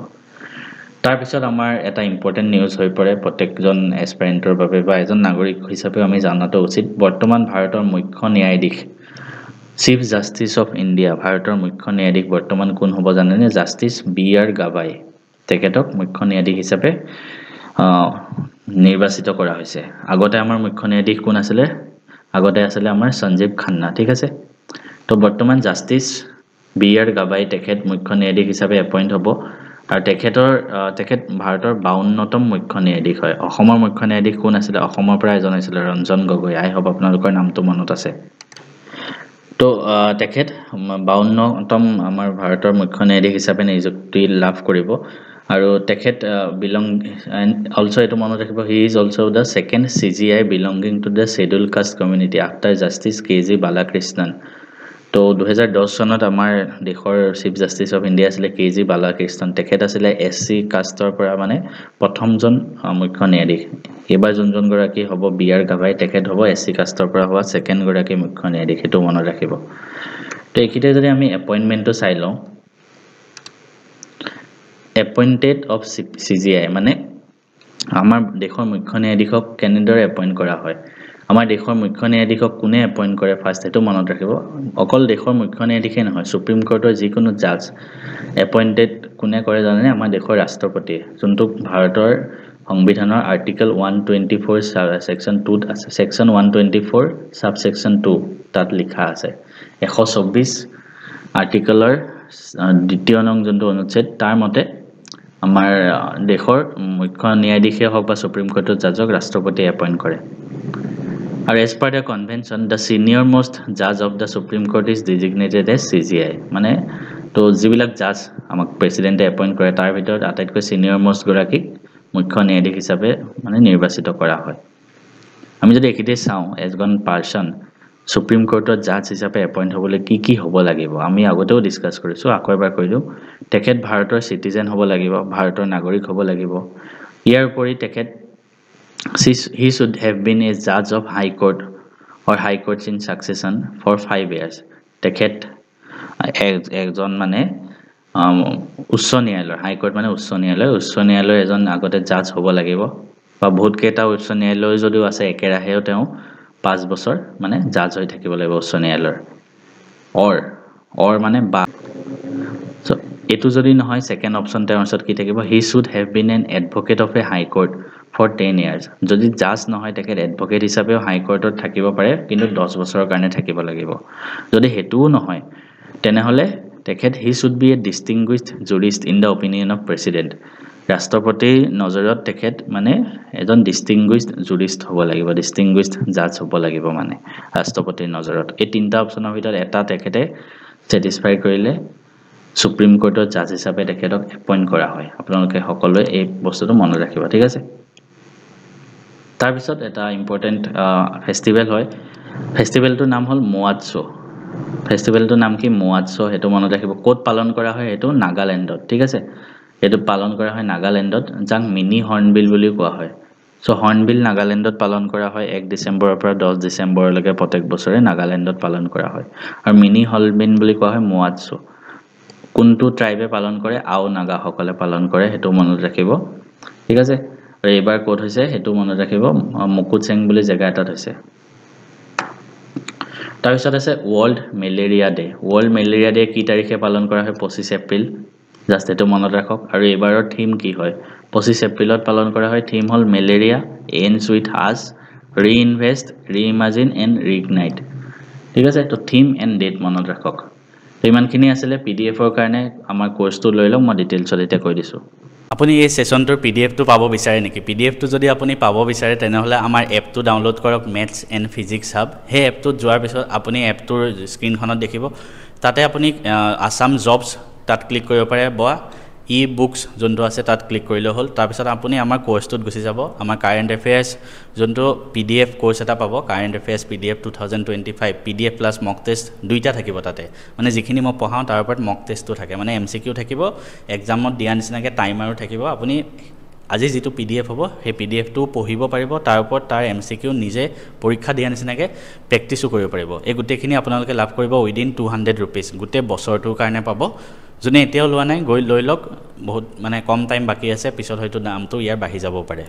তাৰ পিছত আমাৰ এটা ইম্পৰ্টেন্ট নিউজ হৈ পৰে প্ৰত্যেকজন এসপাৰেন্টৰ বাবে বা এজন নাগৰিক হিচাপে আমি জানাটো উচিত বৰ্তমান ভাৰতৰ মুখ্য ন্যায়াধীশ চিফ জাস্টিস অফ ইন্ডিয়া ভাৰতৰ মুখ্য ন্যায়াধীশ বৰ্তমান কোন হ'ব জানেনে জাস্টিস বি.আৰ. গাবাই তেখেতক মুখ্য ন্যায়াধীশ হিচাপে নিৰ্বাচিত কৰা হৈছে আগতে আমাৰ মুখ্য ন্যায়াধীশ কোন আছিল আগতে আছিল আমাৰ সঞ্জীৱ খান্না ঠিক আছে তো বৰ্তমান জাস্টিস বি.আৰ. গাবাই তেখেত মুখ্য ন্যায়াধীশ হিচাপে এপইন্ট হ'ব আৰু তেখেত ভাৰতৰ 52তম মুখ্য ন্যায়াধীশ হয় অসমৰ মুখ্য ন্যায়াধীশ কোন আছিল অসমৰ পৰা এজন আছিল ৰঞ্জন গগৈ আই হ'ব আপোনালোকৰ নামটো মনত আছে তো তেখেত 52তম আমাৰ ভাৰতৰ মুখ্য ন্যায়াধীশ হিচাপে নিযুক্তি লাভ কৰিব আৰু তেখেত belong and also eto mano rakhibo he is also the second CGI belonging to the scheduled caste community after justice KG Balakrishnan to 2010 sonot amar dekhor chief justice of India asile KG Balakrishnan tekhet asile SC caste or pora mane prothom jon mukhya nyadikh ebar jon goraki hobo BR Gabai tekhet hobo SC caste or pora howa second goraki mukhya nyadikh eto mano rakhibo to ekite jodi ami appointment to sai lo appointed of CGI মানে আমাৰ দেশৰ মুখ্য ন্যায়াধীশক কেনেদৰে appoint কৰা হয় আমাৰ দেশৰ মুখ্য ন্যায়াধীশক কোনে এপইন্ট কৰে ফাৰ্স্ট এটো মনত ৰাখিব অকল দেশৰ মুখ্য ন্যায়াধীশে নহয় সুপ্ৰিম কোৰ্টৰ যিকোনো জাজ এপইন্টেড কোনে কৰে জানেনে আমাৰ দেশৰ ৰাষ্ট্ৰপতি যোনটো ভাৰতৰ সংবিধানৰ আৰ্টিকেল 124 সেকশন 2 আছে সেকশন 124 সাবসেকশন 2 তাত লিখা আছে 124 আৰ্টিকেলৰ দ্বিতীয় নং যোনটো অনুচ্ছেদ তাৰ মতে আমাৰ দেশৰ মুখ্য ন্যায়াধীশে হওক বা সুপ্ৰিম কোৰ্টৰ জাজক ৰাষ্ট্ৰপতি এপইন্ট কৰে আৰু as per the convention the senior most judge of the supreme court is designated as CGI মানে তো যিবিলাক জাজ আমাক প্ৰেসিডেন্টে এপইন্ট কৰে তাৰ ভিতৰত আটাইতকৈ সিনিয়ৰ মোষ্ট গৰাকীক মুখ্য ন্যায়াধীশ হিচাপে মানে নিৰ্বাচিত কৰা হয় আমি যদি একিতে চাও এজন পাৰসন সুপ্ৰিম কোৰ্টৰ জাজ হিচাপে এপইন্ট হ'বলৈ কি হ'ব লাগিব আমি আগতেও ডিসকাস কৰিছো আকৌ এবাৰ কৈ দিও তেখেত ভাৰতৰ সিটিজেন হ'ব লাগিব ভাৰতৰ নাগৰিক হ'ব লাগিব ইয়াৰ উপৰি তেখেত he should have been a judge of high court or high courts in succession for 5 years তেখেত একজন মানে উচ্চ ন্যায়ালয় হাই কোর্ট মানে উচ্চ ন্যায়ালয় এজন আগতে জাজ হ'ব লাগিব বা বহুত কেইটা উচ্চ ন্যায়ালয় যদিও আছে একেৰাহেও তেওঁ 5 বছৰ মানে জাজ হৈ থাকিব লাগিব উচ্চ ন্যায়ালয়ৰ or মানে বা so এটো যদি নহয় সেকেন্ড অপচন তেওঁৰ ওচৰত কি থাকিব he should have been an advocate of a high court for 10 years যদি জাজ নহয় তেখেত এডভোকেট হিচাপেও হাই কোৰ্টত থাকিব পাৰে কিন্তু 10 বছৰৰ কাৰণে থাকিব লাগিব যদি হেতুও নহয় তেনেহলে তেখেত he should be a distinguished jurist in the opinion of president ৰাষ্ট্ৰপতিৰ নজৰত তেখেত মানে এজন distinguished jurist হ'ব লাগিব distinguished judge হ'ব লাগিব মানে ৰাষ্ট্ৰপতিৰ নজৰত এই তিনটা অপচনৰ ভিতৰত এটা তেখেতে satisfy কৰিলে সুপ্ৰিম কোৰ্টৰ জাজ হিচাপে তেখেতক এপইন্ট কৰা হয় আপোনালোকে সকলোৱে এই বস্তুটো মনত ৰাখিব ঠিক আছে তাৰ পিছত এটা ইম্পৰ্টেন্ট ফেষ্টিভেল হয় ফেষ্টিভেলটোৰ নাম হ'ল মোৱাৎসো ফেষ্টিভেলটোৰ নাম কি মোৱাৎসো হেতু মনত ৰাখিব কোত পালন কৰা হয় হেতু নাগালেণ্ডত ঠিক আছে হেতু পালন কৰা হয় নাগালেণ্ডত যাক মিনি হৰ্নবিল বুলি কোৱা হয় সো হৰ্নবিল নাগালেণ্ডত পালন কৰা হয় 1 ডিসেম্বৰৰ পৰা 10 ডিসেম্বৰলৈকে প্ৰত্যেক বছৰে নাগালেণ্ডত পালন কৰা হয় আৰু মিনি হৰ্নবিল বুলি কোৱা হয় মোৱাৎসো কোনটো ট্ৰাইবে পালন কৰে আও নাগা সকলে পালন কৰে হেতু মনত ৰাখিব ঠিক আছে আৰু এবাৰ কোড হৈছে হেতু মনত ৰাখিব মুকুটচেং বুলি জায়গা এটাত হৈছে তাৰ পিছত আছে ওয়াৰ্ল্ড মেলেৰিয়া ডে কি তাৰিখে পালন কৰা হয় 25 এপ্ৰিল জাষ্ট এইটো মনত ৰাখক আৰু এইবাৰৰ থিম কি হয় 25 এপ্ৰিলত পালন কৰা হয় থিম হ'ল মেলেৰিয়া এন্ডছ উইথ আছ ৰিইনভেষ্ট ৰিইমাজিন এণ্ড ৰিইগনাইট ঠিক আছে তো থিম এণ্ড ডেট মনত ৰাখক তো ইমানখিনি আছিলে পিডিএফৰ কাৰণে আমাৰ কোৰ্সটো লৈ লওক মই ডিটেইলছত এতিয়া কৈ দিছোঁ আপুনি এই সেশনটোৰ পিডিএফটো পাব বিচাৰে নেকি পিডিএফটো যদি আপুনি পাব বিচাৰে তেনেহলে আমাৰ এপটো ডাউনলোড কৰক মেথছ এণ্ড ফিজিক্স হাব সেই এপটোত যোৱাৰ পিছত আপুনি এপটোৰ স্ক্ৰীনখনত দেখিব তাতে আপুনি আসাম জবছ তাত ক্লিক কৰিব পাৰে বা ই বুকছ যোনটো আছে তাত ক্লিক কৰিলে হ'ল তাৰপিছত আপুনি আমাৰ কোৰ্সটোত গুচি যাব আমাৰ কাৰেণ্ট এফেয়াৰ্ছ যোনটো পিডিএফ কোৰ্স এটা পাব current affairs PDF 2025 PDF plus mock test দুইটা থাকিব তাতে মানে যিখিনি মই পঢ়াওঁ তাৰ ওপৰত মক টেষ্টটো থাকে মানে এমচিকিউ থাকিব এক্সামত দিয়া নিচিনাকৈ টাইমাৰো থাকিব আপুনি আজি যেটো পিডিএফ হ'ব সেই পিডিএফটো পঢ়িব পাৰিব তাৰ ওপৰত তাৰ এমচিকিউ নিজে পৰীক্ষা দিয়া নিচিনাকৈ প্ৰেক্টিসো কৰিব পাৰিব এই গুটেখিনি আপোনালোকে লাভ কৰিব উইদিন 200 रुपीस গুটে বছৰটোৰ কাৰণে পাব যোনে এতিয়াও লোৱা নাই গৈ লৈ লওক বহুত মানে কম টাইম বাকি আছে পিছত হয়তো দামটো ইয়াৰ বাঢ়ি যাব পাৰে